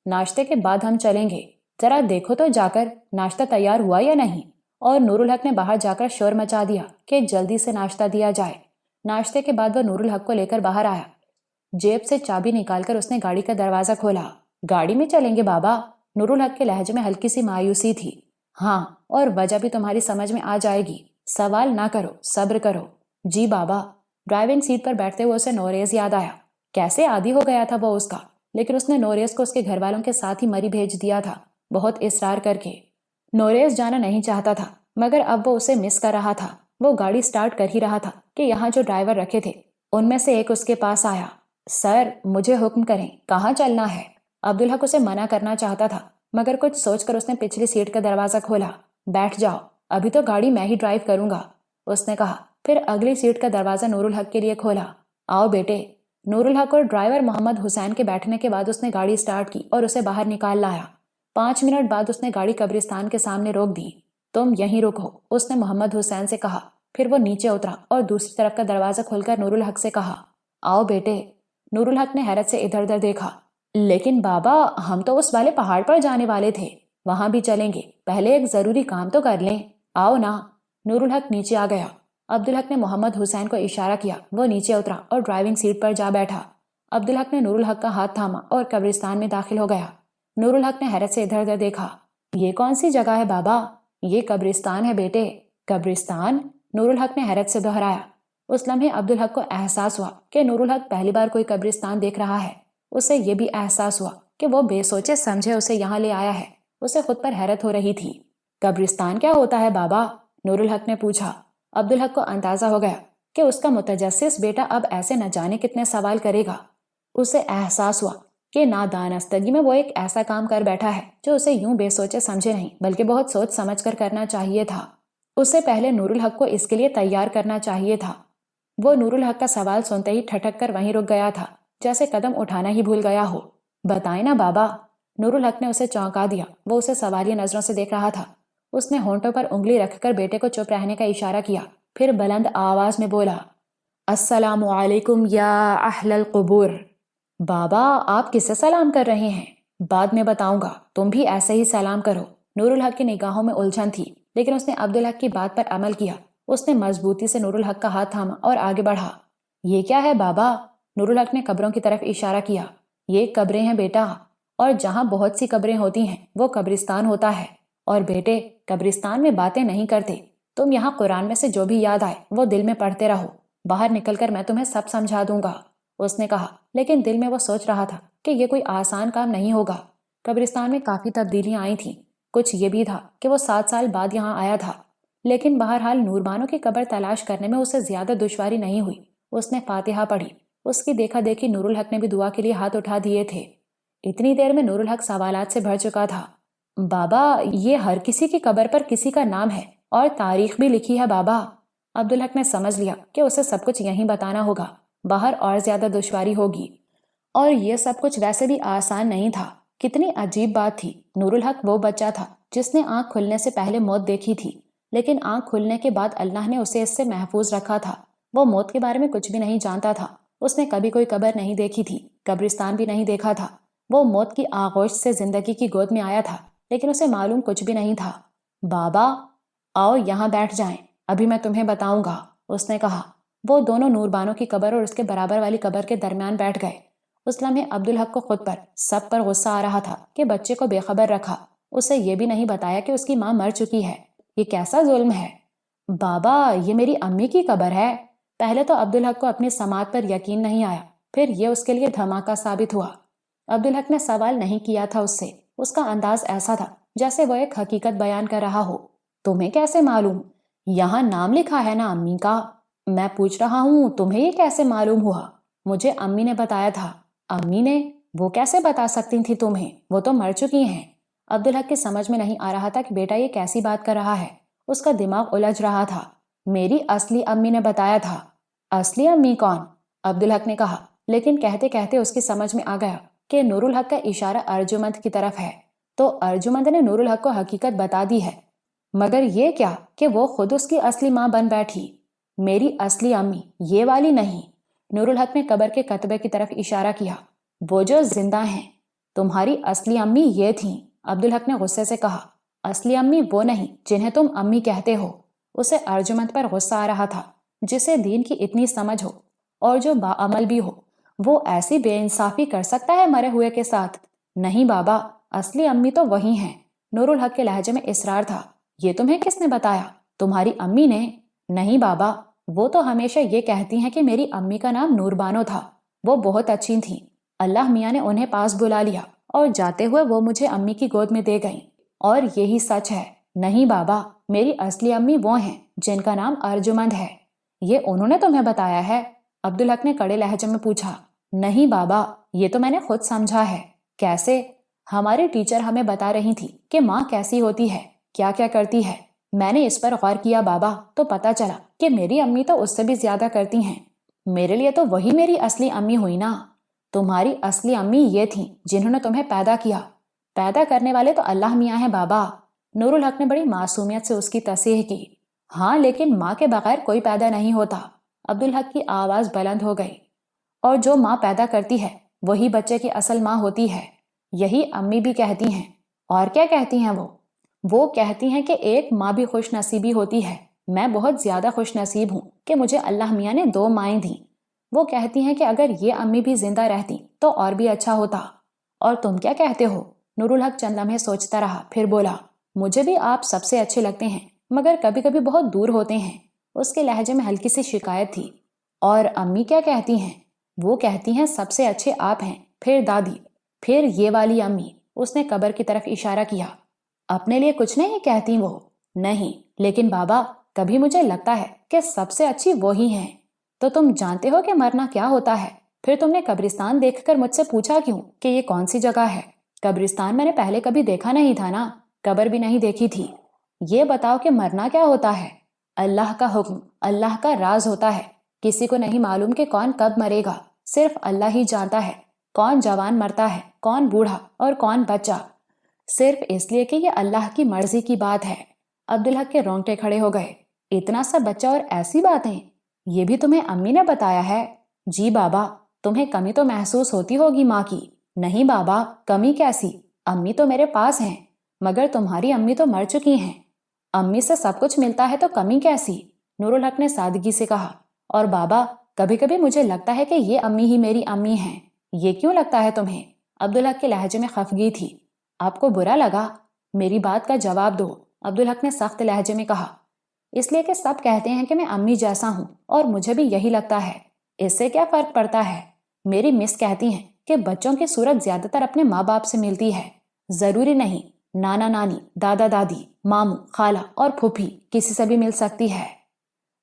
ناشتے کے بعد ہم چلیں گے۔ ذرا دیکھو تو جا کر ناشتہ تیار ہوا یا نہیں۔ اور نور الحق نے باہر جا کر شور مچا دیا کہ جلدی سے ناشتہ دیا جائے۔ ناشتے کے بعد وہ نور الحق کو لے کر باہر آیا۔ جیب سے چابی نکال کر اس نے گاڑی کا دروازہ کھولا۔ گاڑی میں چلیں گے بابا؟ نور الحق کے لہجے میں ہلکی سی مایوسی تھی۔ ہاں، اور وجہ بھی تمہاری سمجھ میں آ جائے گی۔ سوال نہ کرو، صبر کرو۔ جی بابا۔ ڈرائیونگ سیٹ پر بیٹھتے ہوئے اسے نوریز یاد آیا۔ کیسے عادی ہو گیا تھا وہ اس کا، لیکن اس نے نوریز کو اس کے گھر والوں کے ساتھ ہی مری بھیج دیا تھا، بہت اصرار کر کے۔ نوریز جانا نہیں چاہتا تھا، مگر اب وہ اسے مس کر رہا تھا۔ وہ گاڑی سٹارٹ کر ہی رہا تھا کہ یہاں جو ڈرائیور رکھے تھے ان میں سے ایک اس کے پاس آیا۔ سر، مجھے حکم کریں، کہاں چلنا ہے؟ عبدالحق اسے منع کرنا چاہتا تھا، مگر کچھ سوچ کر اس نے پچھلی سیٹ کا دروازہ کھولا۔ بیٹھ جاؤ، ابھی تو گاڑی میں ہی ڈرائیو کروں گا، اس نے کہا۔ پھر اگلی سیٹ کا دروازہ نور الحق کے لیے کھولا۔ آؤ بیٹے۔ نور الحق اور ڈرائیور محمد حسین کے بیٹھنے کے بعد اس نے گاڑی سٹارٹ کی اور اسے باہر نکال لایا۔ 5 منٹ بعد اس نے گاڑی قبرستان کے سامنے روک دی۔ تم یہیں رکو، اس نے محمد حسین سے کہا۔ پھر وہ نیچے اترا اور دوسری طرف کا دروازہ کھول کر نور الحق سے کہا، آؤ بیٹے۔ نور الحق نے حیرت سے ادھر ادھر دیکھا۔ لیکن بابا، ہم تو اس والے پہاڑ پر جانے والے تھے، وہاں بھی چلیں گے، پہلے ایک ضروری کام تو کر لیں۔ آؤ نا۔ نور الحق نیچے آ گیا۔ عبدالحق نے محمد حسین کو اشارہ کیا، وہ نیچے اترا اور ڈرائیونگ سیٹ پر جا بیٹھا۔ عبدالحق نے نور الحق کا ہاتھ تھاما اور قبرستان میں داخل ہو گیا۔ نور الحق نے حیرت سے ادھر ادھر دیکھا۔ یہ کون سی جگہ ہے بابا؟ یہ قبرستان ہے بیٹے۔ قبرستان؟ نور الحق نے حیرت سے دہرایا۔ اس لمحے عبدالحق کو احساس ہوا کہ نور الحق پہلی بار کوئی قبرستان دیکھ رہا ہے۔ اسے یہ بھی احساس ہوا کہ وہ بے سوچے سمجھے اسے یہاں لے آیا ہے۔ اسے خود پر حیرت ہو رہی تھی۔ قبرستان کیا ہوتا ہے بابا؟ نور الحق نے پوچھا۔ عبدالحق کو اندازہ ہو گیا کہ اس کا متجسس بیٹا اب ایسے نہ جانے کتنے سوال کرے گا۔ اسے احساس ہوا کہ نادانستگی میں وہ ایک ایسا کام کر بیٹھا ہے جو اسے یوں بے سوچے سمجھے نہیں بلکہ بہت سوچ سمجھ کر کرنا چاہیے تھا۔ اسے پہلے نور الحق کو اس کے لیے تیار کرنا چاہیے تھا۔ وہ نور الحق کا سوال سنتے ہی ٹھٹک کر وہیں رک گیا تھا، جیسے قدم اٹھانا ہی بھول گیا ہو۔ بتائیں نا بابا۔ نور الحق نے اسے چونکا دیا۔ وہ اسے سوالیہ نظروں سے دیکھ رہا تھا۔ اس نے ہونٹوں پر انگلی رکھ کر بیٹے کو چپ رہنے کا اشارہ کیا، پھر بلند آواز میں بولا، السلام علیکم یا اہل القبور۔ بابا، آپ کس سے سلام کر رہے ہیں؟ بعد میں بتاؤں گا، تم بھی ایسے ہی سلام کرو۔ نور الحق کی نگاہوں میں الجھن تھی، لیکن اس نے عبدالحق کی بات پر عمل کیا۔ اس نے مضبوطی سے نور الحق کا ہاتھ تھاما اور آگے بڑھا۔ یہ کیا ہے بابا؟ نور الحق نے قبروں کی طرف اشارہ کیا۔ یہ قبریں ہیں بیٹا، اور جہاں بہت سی قبریں ہوتی ہیں وہ قبرستان ہوتا ہے۔ اور بیٹے، قبرستان میں باتیں نہیں کرتے۔ تم یہاں قرآن میں سے جو بھی یاد آئے وہ دل میں پڑھتے رہو، باہر نکل کر میں تمہیں سب سمجھا دوں گا، اس نے کہا۔ لیکن دل میں وہ سوچ رہا تھا کہ یہ کوئی آسان کام نہیں ہوگا۔ قبرستان میں کافی تبدیلیاں آئی تھیں۔ کچھ یہ بھی تھا کہ وہ 7 سال بعد یہاں آیا تھا، لیکن بہرحال نوربانو کی قبر تلاش کرنے میں اسے زیادہ دشواری نہیں ہوئی۔ اس نے فاتحہ پڑھی۔ اس کی دیکھا دیکھی نور الحق نے بھی دعا کے لیے ہاتھ اٹھا دیے تھے۔ اتنی دیر میں نور الحق سوالات سے بھر چکا تھا۔ بابا، یہ ہر کسی کی قبر پر کسی کا نام ہے اور تاریخ بھی لکھی ہے بابا۔ عبدالحق نے سمجھ لیا کہ اسے سب کچھ یہیں بتانا ہوگا، باہر اور زیادہ دشواری ہوگی۔ اور یہ سب کچھ ویسے بھی آسان نہیں تھا۔ کتنی عجیب بات تھی، نور الحق وہ بچہ تھا جس نے آنکھ کھلنے سے پہلے موت دیکھی تھی، لیکن آنکھ کھلنے کے بعد اللہ نے اسے اس سے محفوظ رکھا تھا۔ وہ موت کے بارے میں کچھ بھی نہیں جانتا تھا۔ اس نے کبھی کوئی قبر نہیں دیکھی تھی، قبرستان بھی نہیں دیکھا تھا۔ وہ موت کی آغوش سے زندگی کی گود میں آیا تھا، لیکن اسے معلوم کچھ بھی نہیں تھا۔ بابا، آؤ یہاں بیٹھ جائیں، ابھی میں تمہیں بتاؤں گا، اس نے کہا۔ وہ دونوں نوربانو کی قبر اور اس کے برابر والی قبر کے درمیان بیٹھ گئے۔ اس لمحے عبدالحق کو خود پر، سب پر غصہ آ رہا تھا کہ بچے کو بے خبر رکھا، اسے یہ بھی نہیں بتایا کہ اس کی ماں مر چکی ہے۔ یہ کیسا ظلم ہے؟ بابا، یہ میری امی کی قبر ہے۔ پہلے تو عبدالحق کو اپنی سماعت پر یقین نہیں آیا، پھر یہ اس کے لیے دھماکہ ثابت ہوا۔ عبدالحق نے سوال نہیں کیا تھا اس سے، اس کا انداز ایسا تھا جیسے وہ ایک حقیقت بیان کر رہا ہو۔ تمہیں کیسے معلوم؟ یہاں نام لکھا ہے نا امی کا۔ میں پوچھ رہا ہوں، تمہیں یہ کیسے معلوم ہوا؟ مجھے امی نے بتایا تھا۔ امی نے؟ وہ کیسے بتا سکتی تھی تمہیں؟ وہ تو مر چکی ہیں۔ عبدالحق کی سمجھ میں نہیں آ رہا تھا کہ بیٹا یہ کیسی بات کر رہا ہے۔ اس کا دماغ الجھ رہا تھا۔ میری اصلی امی نے بتایا تھا۔ اصلی امی کون؟ عبدالحق نے کہا، لیکن کہتے کہتے اس کی سمجھ میں آ گیا کہ نور الحق کا اشارہ ارجمند کی طرف ہے، تو ارجمند نے نور الحق کو حقیقت بتا دی ہے۔ مگر یہ کیا کہ وہ خود اس کی اصلی ماں بن بیٹھی۔ میری اصلی امی یہ والی نہیں۔ نور الحق نے قبر کے کتبے کی طرف اشارہ کیا۔ وہ جو زندہ ہیں۔ تمہاری اصلی امی یہ تھیں۔ عبدالحق نے غصے سے کہا، اصلی امی وہ نہیں جنہیں تم امی کہتے ہو۔ اسے ارجمند پر غصہ آ رہا تھا، جسے دین کی اتنی سمجھ ہو اور جو باعمل بھی ہو، وہ ایسی بے انصافی کر سکتا ہے مرے ہوئے کے ساتھ؟ نہیں بابا، اصلی امی تو وہی ہیں۔ نور الحق کے لہجے میں اصرار تھا۔ یہ تمہیں کس نے بتایا؟ تمہاری امی نے؟ نہیں بابا، وہ تو ہمیشہ یہ کہتی ہیں کہ میری امی کا نام نور بانو تھا۔ وہ بہت اچھی تھیں۔ اللہ میاں نے انہیں پاس بلا لیا اور جاتے ہوئے وہ مجھے امی کی گود میں دے گئیں، اور یہی سچ ہے۔ نہیں بابا، میری اصلی امی وہ ہیں جن کا نام ارجمند ہے۔ یہ انہوں نے تمہیں بتایا ہے؟ عبدالحق نے کڑے لہجے میں پوچھا۔ نہیں بابا، یہ تو میں نے خود سمجھا ہے۔ کیسے؟ ہماری ٹیچر ہمیں بتا رہی تھی کہ ماں کیسی ہوتی ہے، کیا کیا کرتی ہے۔ میں نے اس پر غور کیا بابا، تو پتا چلا کہ میری امی تو اس سے بھی زیادہ کرتی ہیں۔ میرے لیے تو وہی میری اصلی امی ہوئی نا۔ تمہاری اصلی امی یہ تھیں جنہوں نے تمہیں پیدا کیا۔ پیدا کرنے والے تو اللہ میاں ہیں بابا۔ نور الحق نے بڑی معصومیت سے اس کی تصحیح کی۔ ہاں، لیکن ماں کے بغیر کوئی پیدا نہیں ہوتا۔ عبدالحق کی آواز بلند ہو گئی۔ اور جو ماں پیدا کرتی ہے وہی بچے کی اصل ماں ہوتی ہے۔ یہی امی بھی کہتی ہیں۔ اور کیا کہتی ہیں وہ؟ وہ کہتی ہیں کہ ایک ماں بھی خوش نصیبی ہوتی ہے۔ میں بہت زیادہ خوش نصیب ہوں کہ مجھے اللہ میاں نے 2 مائیں دیں۔ وہ کہتی ہیں کہ اگر یہ امی بھی زندہ رہتی تو اور بھی اچھا ہوتا۔ اور تم کیا کہتے ہو؟ نور الحق چند لمحے سوچتا رہا، پھر بولا، مجھے بھی آپ سب سے اچھے لگتے ہیں، مگر کبھی کبھی بہت دور ہوتے ہیں۔ اس کے لہجے میں ہلکی سی شکایت تھی۔ اور امی کیا کہتی ہیں؟ وہ کہتی ہیں سب سے اچھے آپ ہیں، پھر دادی، پھر یہ والی امی۔ اس نے قبر کی طرف اشارہ کیا۔ اپنے لیے کچھ نہیں کہتی وہ؟ نہیں، لیکن بابا کبھی مجھے لگتا ہے کہ سب سے اچھی وہی ہیں۔ تو تم جانتے ہو کہ مرنا کیا ہوتا ہے؟ پھر تم نے قبرستان دیکھ کر مجھ سے پوچھا کیوں کہ یہ کون سی جگہ ہے؟ قبرستان میں نے پہلے کبھی دیکھا نہیں تھا نا، قبر بھی نہیں دیکھی تھی۔ یہ بتاؤ کہ مرنا کیا ہوتا ہے؟ اللہ کا حکم، اللہ کا راز ہوتا ہے۔ کسی کو نہیں معلوم کہ کون کب مرے گا، صرف اللہ ہی جانتا ہے کون جوان مرتا ہے، کون بوڑھا اور کون بچہ، صرف اس لیے کہ یہ اللہ کی مرضی کی بات ہے۔ عبدالحق کے رونگٹے کھڑے ہو گئے۔ اتنا سا بچہ اور ایسی باتیں؟ یہ بھی تمہیں امی نے بتایا ہے؟ جی بابا۔ تمہیں کمی تو محسوس ہوتی ہوگی ماں کی۔ نہیں بابا، کمی کیسی؟ امی تو میرے پاس ہیں، مگر تمہاری امی تو مر چکی ہیں۔ امی سے سب کچھ ملتا ہے تو کمی کیسی؟ نور الحق نے سادگی سے کہا۔ اور بابا، کبھی کبھی مجھے لگتا ہے کہ یہ امی ہی میری امی ہیں۔ یہ کیوں لگتا ہے تمہیں؟ عبدالحق کے لہجے میں خفگی تھی۔ آپ کو برا لگا؟ میری بات کا جواب دو، عبدالحق نے سخت لہجے میں کہا۔ اس لیے کہ سب کہتے ہیں کہ میں امی جیسا ہوں، اور مجھے بھی یہی لگتا ہے۔ اس سے کیا فرق پڑتا ہے؟ میری مس کہتی ہیں کہ بچوں کی صورت زیادہ تر اپنے ماں باپ سے ملتی ہے۔ ضروری نہیں، نانا نانی، دادا دادی، ماموں، خالہ اور پھوپھی کسی سے بھی مل سکتی ہے۔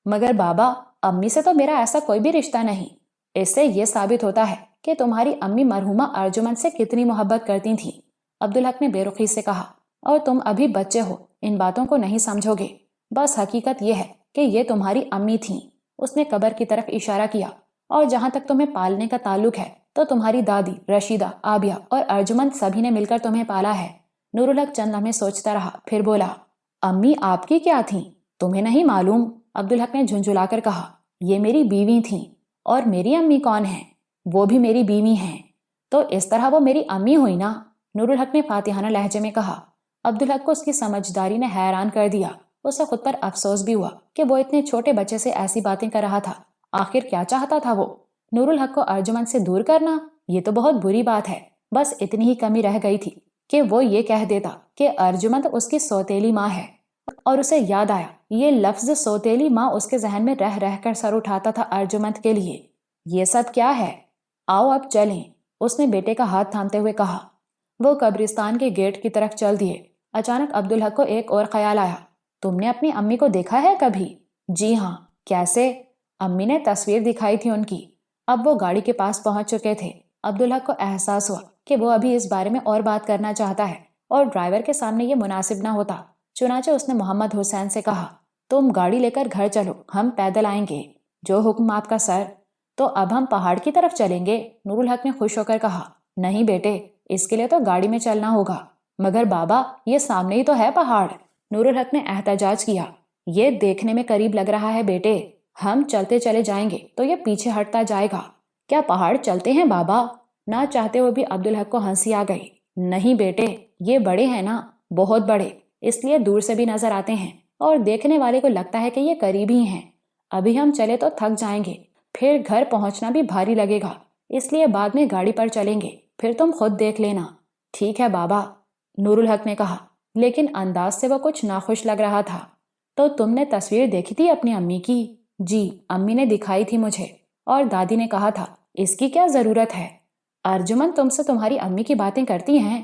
مگر بابا، امی سے تو میرا ایسا کوئی بھی رشتہ نہیں۔ اس سے یہ ثابت ہوتا ہے کہ تمہاری امی مرحومہ ارجمند سے کتنی محبت کرتی تھیں، عبدالحق نے بے رخی سے کہا۔ اور تم ابھی بچے ہو، ان باتوں کو نہیں سمجھو گے۔ بس حقیقت یہ ہے کہ یہ تمہاری امی تھیں۔ اس نے قبر کی طرف اشارہ کیا۔ اور جہاں تک تمہیں پالنے کا تعلق ہے تو تمہاری دادی، رشیدہ، آبیہ اور ارجمند سبھی نے مل کر تمہیں پالا ہے۔ نور الحق چند لمحے سوچتا رہا، پھر بولا، امی آپ کی کیا تھیں؟ تمہیں نہیں معلوم؟ عبدالحق نے جھنجھلا کر کہا، یہ میری بیوی تھیں۔ اور میری امی کون ہیں؟ وہ بھی میری بیوی ہیں۔ تو اس طرح وہ میری امی ہوئی نا، نور الحق نے فاتحانہ لہجے میں کہا۔ عبدالحق کو اس کی سمجھداری نے حیران کر دیا۔ اسے خود پر افسوس بھی ہوا کہ وہ اتنے چھوٹے بچے سے ایسی باتیں کر رہا تھا۔ آخر کیا چاہتا تھا وہ؟ نور الحق کو ارجمند سے دور کرنا؟ یہ تو بہت بری بات ہے۔ بس اتنی ہی کمی رہ گئی تھی کہ وہ یہ کہہ دیتا کہ ارجمند اس کی سوتیلی ماں ہے، اور اسے یاد آیا یہ لفظ سوتیلی ماں اس کے ذہن میں رہ رہ کر سر اٹھاتا تھا ارجمند کے لیے۔ یہ سب کیا ہے؟ آؤ اب چلیں، اس نے بیٹے کا ہاتھ تھامتے ہوئے کہا۔ وہ قبرستان کے گیٹ کی طرف چل دیے۔ اچانک عبدالحق کو ایک اور خیال آیا۔ تم نے اپنی امی کو دیکھا ہے کبھی؟ جی ہاں۔ کیسے؟ امی نے تصویر دکھائی تھی ان کی۔ اب وہ گاڑی کے پاس پہنچ چکے تھے۔ عبدالحق کو احساس ہوا کہ وہ ابھی اس بارے میں اور بات کرنا چاہتا ہے اور ڈرائیور کے سامنے یہ مناسب نہ ہوتا، چنانچہ اس نے محمد حسین سے کہا، تم گاڑی لے کر گھر چلو، ہم پیدل آئیں گے۔ جو حکم آپ کا سر۔ تو اب ہم پہاڑ کی طرف چلیں گے؟ نور الحق نے خوش ہو کر کہا۔ نہیں بیٹے، اس کے لیے تو گاڑی میں چلنا ہوگا۔ مگر بابا، یہ سامنے ہی تو ہے پہاڑ۔ نور الحق نے احتجاج کیا۔ یہ دیکھنے میں قریب لگ رہا ہے بیٹے، ہم چلتے چلے جائیں گے تو یہ پیچھے ہٹتا جائے گا۔ کیا پہاڑ چلتے ہیں بابا؟ نہ چاہتے ہوئے بھی عبدالحق کو ہنسی آ گئی۔ نہیں بیٹے، یہ بڑے ہیں نا، بہت بڑے، اس لیے دور سے بھی نظر آتے ہیں اور دیکھنے والے کو لگتا ہے کہ یہ قریب ہی ہیں۔ ابھی ہم چلے تو تھک جائیں گے، پھر گھر پہنچنا بھی بھاری لگے گا، اس لیے بعد میں گاڑی پر چلیں گے، پھر تم خود دیکھ لینا۔ ٹھیک ہے بابا، نور الحق نے کہا، لیکن انداز سے وہ کچھ ناخوش لگ رہا تھا۔ تو تم نے تصویر دیکھی تھی اپنی امی کی؟ جی، امی نے دکھائی تھی مجھے، اور دادی نے کہا تھا اس کی کیا ضرورت ہے۔ ارجمند تم سے تمہاری امی کی باتیں کرتی ہیں؟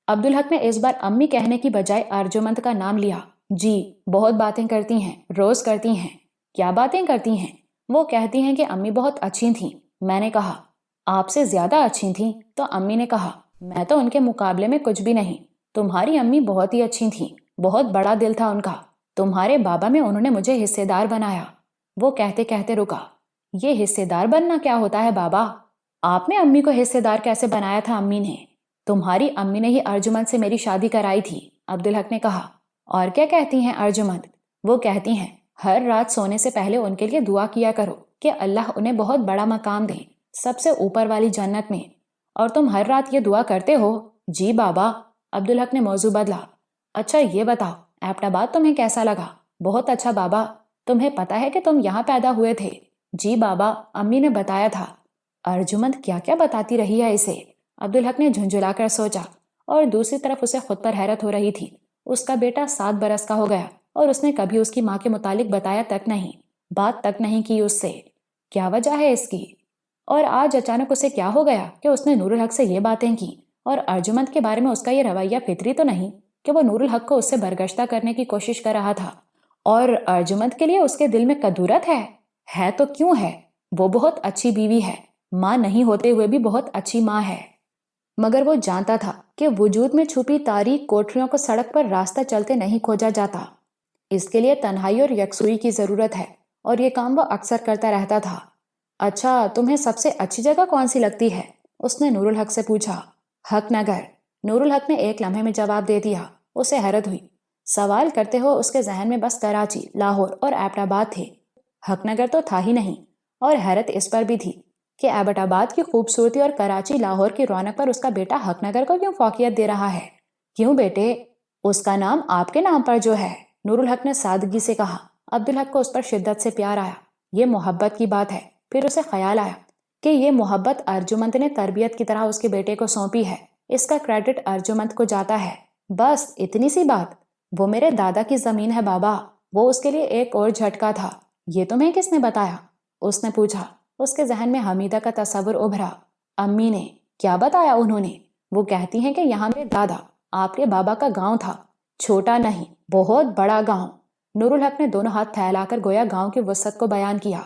عبدالحق نے اس بار امی کہنے کی بجائے ارجمند کا نام لیا۔ جی، بہت باتیں کرتی ہیں، روز کرتی ہیں۔ کیا باتیں کرتی ہیں؟ وہ کہتی ہیں کہ امی بہت اچھی تھیں۔ میں نے کہا، آپ سے زیادہ اچھی تھیں؟ تو امی نے کہا، میں تو ان کے مقابلے میں کچھ بھی نہیں، تمہاری امی بہت ہی اچھی تھیں، بہت بڑا دل تھا ان کا، تمہارے بابا میں انہوں نے مجھے حصے دار بنایا۔ وہ کہتے کہتے رکا۔ یہ حصے دار بننا کیا ہوتا ہے بابا؟ آپ نے امی کو حصے دار کیسے بنایا تھا؟ امی نے، تمہاری امی نے ہی ارجمند سے میری شادی کرائی تھی، عبدالحق نے کہا۔ اور کیا کہتی ہیں ارجمند؟ وہ کہتی ہیں ہر رات سونے سے پہلے ان کے لیے دعا کیا کرو کہ اللہ انہیں بہت بڑا مقام دے، سب سے اوپر والی جنت میں۔ اور تم ہر رات یہ دعا کرتے ہو؟ جی بابا۔ عبدالحق نے موضوع بدلا۔ اچھا یہ بتاؤ، ایبٹ آباد تمہیں کیسا لگا؟ بہت اچھا بابا۔ تمہیں پتا ہے کہ تم یہاں پیدا ہوئے تھے؟ جی بابا، امی نے بتایا تھا۔ ارجمند کیا کیا بتاتی رہی ہے اسے؟ عبدالحق نے جھنجھلا کر سوچا، اور دوسری طرف اسے خود پر حیرت ہو رہی تھی۔ اس کا بیٹا 7 برس کا ہو گیا اور اس نے کبھی اس کی ماں کے متعلق بتایا تک نہیں، بات تک نہیں کی اس سے۔ کیا وجہ ہے اس کی؟ اور آج اچانک اسے کیا ہو گیا کہ اس نے نور الحق سے یہ باتیں کی؟ اور ارجمند کے بارے میں اس کا یہ رویہ فطری تو نہیں کہ وہ نور الحق کو اس سے برگشتہ کرنے کی کوشش کر رہا تھا؟ اور ارجمند کے لیے اس کے دل میں کدورت ہے تو کیوں ہے؟ وہ بہت اچھی بیوی ہے، ماں نہیں ہوتے ہوئے بھی بہت اچھی ماں ہے۔ مگر وہ جانتا تھا کہ وجود میں چھپی تاریک کوٹریوں کو سڑک پر راستہ چلتے نہیں کھوجا جاتا، اس کے لیے تنہائی اور یکسوئی کی ضرورت ہے، اور یہ کام وہ اکثر کرتا رہتا تھا۔ اچھا، تمہیں سب سے اچھی جگہ کون سی لگتی ہے؟ اس نے نور الحق سے پوچھا۔ حق نگر، نور الحق نے ایک لمحے میں جواب دے دیا۔ اسے حیرت ہوئی، سوال کرتے ہو اس کے ذہن میں بس کراچی، لاہور اور ایبٹ آباد تھے، حق نگر تو تھا ہی نہیں۔ اور حیرت اس پر بھی تھی کہ ایبٹ آباد کی خوبصورتی اور کراچی لاہور کی رونق پر اس کا بیٹا حق نگر کو کیوں فوقیت دے رہا ہے؟ کیوں بیٹے؟ اس کا نام آپ کے نام پر جو ہے، نور الحق نے سادگی سے کہا۔ عبدالحق کو اس پر شدت سے پیار آیا۔ یہ محبت کی بات ہے۔ پھر اسے خیال آیا کہ یہ محبت ارجمند نے تربیت کی طرح اس کے بیٹے کو سونپی ہے، اس کا کریڈٹ ارجمند کو جاتا ہے۔ بس اتنی سی بات؟ وہ میرے دادا کی زمین ہے بابا، وہ اس کے لیے ایک اور جھٹکا تھا۔ یہ تمہیں کس نے بتایا؟ اس نے پوچھا۔ اس کے ذہن میں حمیدہ کا تصور ابھرا۔ امی نے۔ کیا بتایا انہوں نے؟ وہ کہتی ہیں کہ یہاں میرے دادا، آپ کے بابا کا گاؤں تھا، چھوٹا نہیں، بہت بڑا گاؤں۔ نور الحق نے دونوں ہاتھ پھیلا کر گویا گاؤں کی وسعت کو بیان کیا۔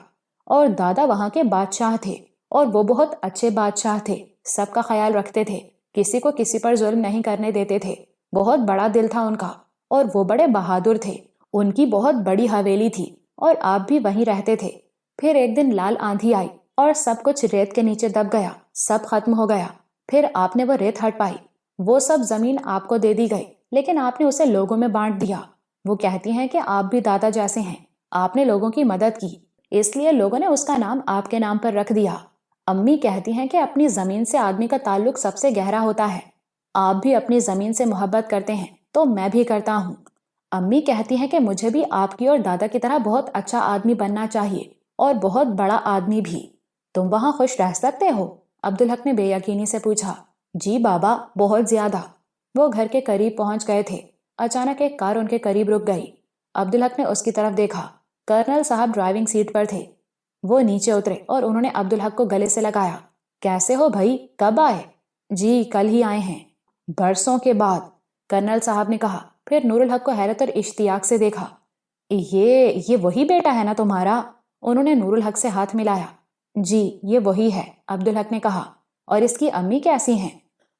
اور دادا وہاں کے بادشاہ تھے، اور وہ بہت اچھے بادشاہ تھے، سب کا خیال رکھتے تھے، کسی کو کسی پر ظلم نہیں کرنے دیتے تھے، بہت بڑا دل تھا ان کا، اور وہ بڑے بہادر تھے۔ ان کی بہت بڑی حویلی تھی اور آپ بھی وہیں رہتے تھے۔ پھر ایک دن لال آندھی آئی اور سب کچھ ریت کے نیچے دب گیا، سب ختم ہو گیا۔ پھر آپ نے وہ ریت ہٹوائی، وہ سب زمین آپ کو دے دی گئی، لیکن آپ نے اسے لوگوں میں بانٹ دیا۔ وہ کہتی ہیں کہ آپ بھی دادا جیسے ہیں، آپ نے لوگوں کی مدد کی، اس لیے لوگوں نے اس کا نام آپ کے نام پر رکھ دیا۔ امی کہتی ہیں کہ اپنی زمین سے آدمی کا تعلق سب سے گہرا ہوتا ہے۔ آپ بھی اپنی زمین سے محبت کرتے ہیں تو میں بھی کرتا ہوں۔ امی کہتی ہیں کہ مجھے بھی آپ کی اور دادا کی طرح بہت اچھا آدمی بننا چاہیے، اور بہت بڑا آدمی بھی۔ تم وہاں خوش رہ سکتے ہو؟ عبدالحق نے بے یقینی سے پوچھا۔ جی بابا، بہت زیادہ۔ وہ گھر کے قریب پہنچ گئے تھے۔ اچانک ایک کار ان کے قریب رک گئی۔ عبدالحق نے اس کی طرف دیکھا۔ کرنل صاحب ڈرائیونگ سیٹ پر تھے۔ وہ نیچے اترے اور انہوں نے عبدالحق کو گلے سے لگایا۔ کیسے ہو بھائی، کب آئے؟ جی کل ہی آئے ہیں۔ برسوں کے بعد، کرنل صاحب نے کہا۔ پھر نور الحق کو حیرت اور اشتیاق سے دیکھا۔ یہ وہی بیٹا ہے نا تمہارا؟ انہوں نے نور الحق سے ہاتھ ملایا۔ جی یہ وہی ہے، عبدالحق نے کہا۔ اور اس کی امی کیسی ہیں؟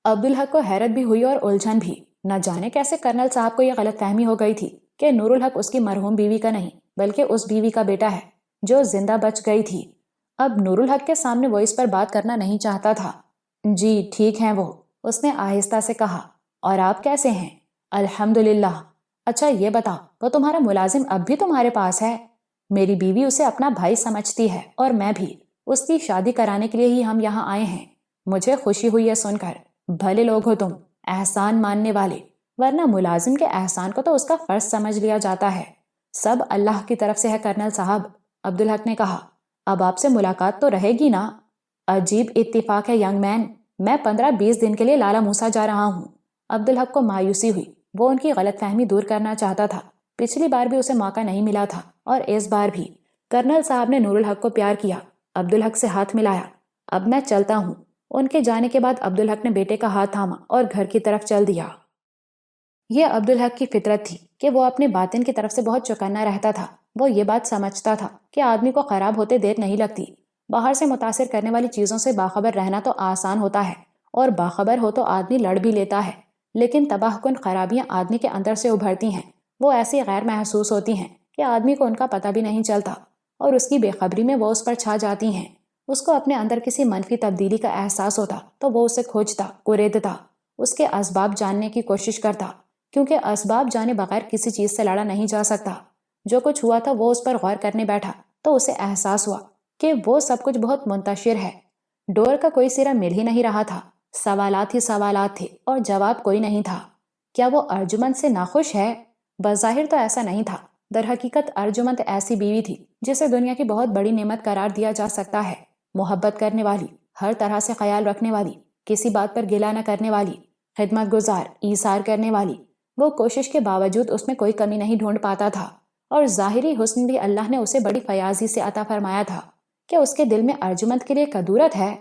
عبدالحق کو حیرت بھی ہوئی اور الجھن بھی۔ نہ جانے کیسے کرنل صاحب کو یہ غلط فہمی ہو گئی تھی کہ نور الحق اس کی مرحوم بیوی کا نہیں بلکہ اس بیوی کا بیٹا ہے جو زندہ بچ گئی تھی۔ اب نور الحق کے سامنے وہ اس پر بات کرنا نہیں چاہتا تھا۔ جی ٹھیک ہیں وہ، اس نے آہستہ سے کہا۔ اور آپ کیسے ہیں؟ الحمدللہ۔ اچھا یہ بتا، وہ تمہارا ملازم اب بھی تمہارے پاس ہے؟ میری بیوی اسے اپنا بھائی سمجھتی ہے اور میں بھی۔ اس کی شادی کرانے کے لیے ہی ہم یہاں آئے ہیں۔ مجھے خوشی ہوئی ہے سن کر۔ بھلے لوگ ہو تم، احسان ماننے والے، ورنہ ملازم کے احسان کو تو اس کا فرض سمجھ لیا جاتا ہے۔ سب اللہ کی طرف سے ہے کرنل صاحب، عبدالحق نے کہا۔ اب آپ سے ملاقات تو رہے گی نا؟ عجیب اتفاق ہے ینگ مین، میں 15-20 دن کے لیے لالا موسیٰ جا رہا ہوں۔ عبدالحق کو مایوسی ہوئی، وہ ان کی غلط فہمی دور کرنا چاہتا تھا۔ پچھلی بار بھی اسے موقع نہیں ملا تھا اور اس بار بھی۔ کرنل صاحب نے نور الحق کو پیار کیا، عبدالحق سے ہاتھ ملایا۔ اب میں چلتا ہوں۔ ان کے جانے کے بعد عبدالحق نے بیٹے کا ہاتھ تھاما اور گھر کی طرف چل دیا۔ یہ عبدالحق کی فطرت تھی کہ وہ اپنے باطن کی طرف سے بہت چوکنا رہتا تھا۔ وہ یہ بات سمجھتا تھا کہ آدمی کو خراب ہوتے دیر نہیں لگتی۔ باہر سے متاثر کرنے والی چیزوں سے باخبر رہنا تو آسان ہوتا ہے، اور باخبر ہو تو آدمی لڑ بھی لیتا ہے، لیکن تباہ کن خرابیاں آدمی کے اندر سے ابھرتی ہیں۔ وہ ایسی غیر محسوس ہوتی ہیں کہ آدمی کو ان کا پتہ بھی نہیں چلتا، اور اس کی بے خبری میں وہ اس پر چھا جاتی ہیں۔ اس کو اپنے اندر کسی منفی تبدیلی کا احساس ہوتا تو وہ اسے کھوجتا، کوریدتا، اس کے اسباب جاننے کی کوشش کرتا، کیونکہ اسباب جانے بغیر کسی چیز سے لڑا نہیں جا سکتا۔ جو کچھ ہوا تھا وہ اس پر غور کرنے بیٹھا تو اسے احساس ہوا کہ وہ سب کچھ بہت منتشر ہے۔ ڈور کا کوئی سرا مل ہی نہیں رہا تھا۔ سوالات ہی سوالات تھے اور جواب کوئی نہیں تھا۔ کیا وہ ارجمند سے ناخوش ہے؟ بظاہر تو ایسا نہیں تھا۔ در حقیقت ارجمند ایسی بیوی تھی جسے دنیا کی بہت بڑی نعمت قرار دیا جا سکتا ہے۔ محبت کرنے والی، ہر طرح سے خیال رکھنے والی، کسی بات پر گلہ نہ کرنے والی، خدمت گزار، ایثار کرنے والی۔ وہ کوشش کے باوجود اس میں کوئی کمی نہیں ڈھونڈ پاتا تھا، اور ظاہری حسن بھی اللہ نے اسے بڑی فیاضی سے عطا فرمایا تھا۔ کیا اس کے دل میں ارجمند کے لیے کدورت ہے؟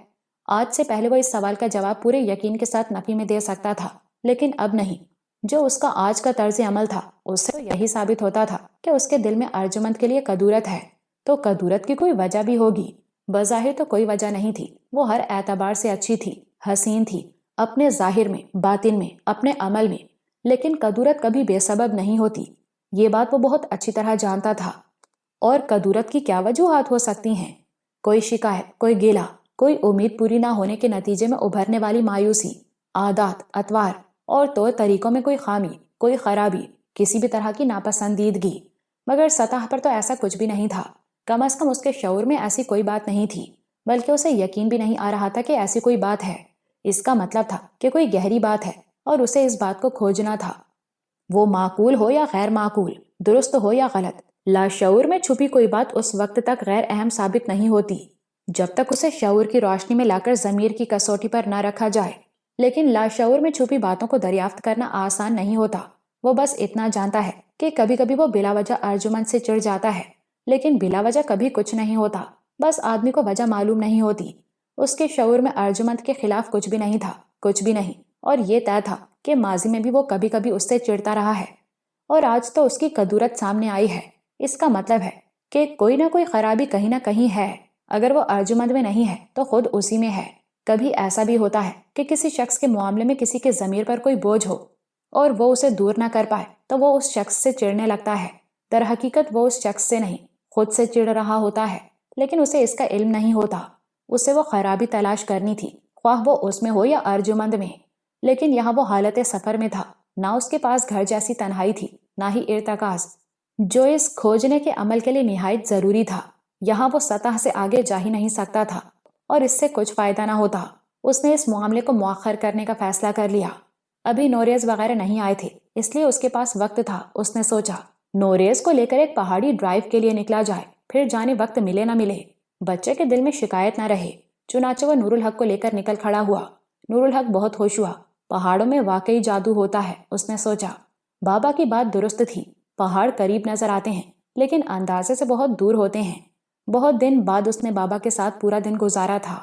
آج سے پہلے وہ اس سوال کا جواب پورے یقین کے ساتھ نفی میں دے سکتا تھا، لیکن اب نہیں۔ جو اس کا آج کا طرز عمل تھا اس سے یہی ثابت ہوتا تھا کہ اس کے دل میں ارجمند کے لیے کدورت ہے۔ تو کدورت کی کوئی وجہ بھی ہوگی۔ بظاہر تو کوئی وجہ نہیں تھی۔ وہ ہر اعتبار سے اچھی تھی، حسین تھی، اپنے ظاہر میں، باطن میں، اپنے عمل میں۔ لیکن کدورت کبھی بے سبب نہیں ہوتی۔ یہ بات وہ بہت اچھی طرح جانتا تھا۔ اور کدورت کی کیا وجوہات ہو سکتی ہیں؟ کوئی شکایت، کوئی گلہ، کوئی امید پوری نہ ہونے کے نتیجے میں ابھرنے والی مایوسی، عادات، اطوار اور طور طریقوں میں کوئی خامی، کوئی خرابی، کسی بھی طرح کی ناپسندیدگی۔ مگر سطح پر تو ایسا کچھ بھی نہیں تھا۔ کم از کم اس کے شعور میں ایسی کوئی بات نہیں تھی، بلکہ اسے یقین بھی نہیں آ رہا تھا کہ ایسی کوئی بات ہے۔ اس کا مطلب تھا کہ کوئی گہری بات ہے اور اسے اس بات کو کھوجنا تھا۔ وہ معقول ہو یا غیر معقول، درست ہو یا غلط، لاشعور میں چھپی کوئی بات اس وقت تک غیر اہم ثابت نہیں ہوتی جب تک اسے شعور کی روشنی میں لا کر ضمیر کی کسوٹی پر نہ رکھا جائے۔ لیکن لاشعور میں چھپی باتوں کو دریافت کرنا آسان نہیں ہوتا۔ وہ بس اتنا جانتا ہے کہ کبھی کبھی وہ بلا وجہ ارجمند سے چڑ جاتا ہے، لیکن بلا وجہ کبھی کچھ نہیں ہوتا، بس آدمی کو وجہ معلوم نہیں ہوتی۔ اس کے شعور میں ارجمند کے خلاف کچھ بھی نہیں تھا، کچھ بھی نہیں، اور یہ طے تھا کہ ماضی میں بھی وہ کبھی کبھی اس سے چڑھتا رہا ہے، اور آج تو اس کی کدورت سامنے آئی ہے۔ اس کا مطلب ہے کہ کوئی نہ کوئی خرابی کہیں نہ کہیں ہے۔ اگر وہ ارجمند میں نہیں ہے تو خود اسی میں ہے۔ کبھی ایسا بھی ہوتا ہے کہ کسی شخص کے معاملے میں کسی کے ضمیر پر کوئی بوجھ ہو اور وہ اسے دور نہ کر پائے تو وہ اس شخص سے چڑھنے لگتا ہے۔ در حقیقت وہ اس شخص سے نہیں، خود سے چڑھ رہا ہوتا ہے، لیکن اسے اس کا علم نہیں ہوتا۔ اسے وہ خرابی تلاش کرنی تھی، خواہ وہ اس میں ہو یا ارجمند میں۔ لیکن یہاں وہ حالت سفر میں تھا، نہ اس کے پاس گھر جیسی تنہائی تھی، نہ ہی ارتکاز، جو اس کھوجنے کے عمل کے لیے نہایت ضروری تھا۔ یہاں وہ سطح سے آگے جا ہی نہیں سکتا تھا، اور اس سے کچھ فائدہ نہ ہوتا۔ اس نے اس معاملے کو مؤخر کرنے کا فیصلہ کر لیا۔ ابھی نوریز وغیرہ نہیں آئے تھے، اس لیے اس کے پاس وقت تھا۔ اس نے سوچا نوریز کو لے کر ایک پہاڑی ڈرائیو کے لیے نکلا جائے، پھر جانے وقت ملے نہ ملے، بچے کے دل میں شکایت نہ رہے۔ چنانچہ وہ نور الحق کو لے کر نکل کھڑا ہوا۔ نور الحق بہت خوش ہوا۔ پہاڑوں میں واقعی جادو ہوتا ہے، اس نے سوچا۔ بابا کی بات درست تھی، پہاڑ قریب نظر آتے ہیں لیکن اندازے سے بہت دور ہوتے ہیں۔ بہت دن بعد اس نے بابا کے ساتھ پورا دن گزارا تھا۔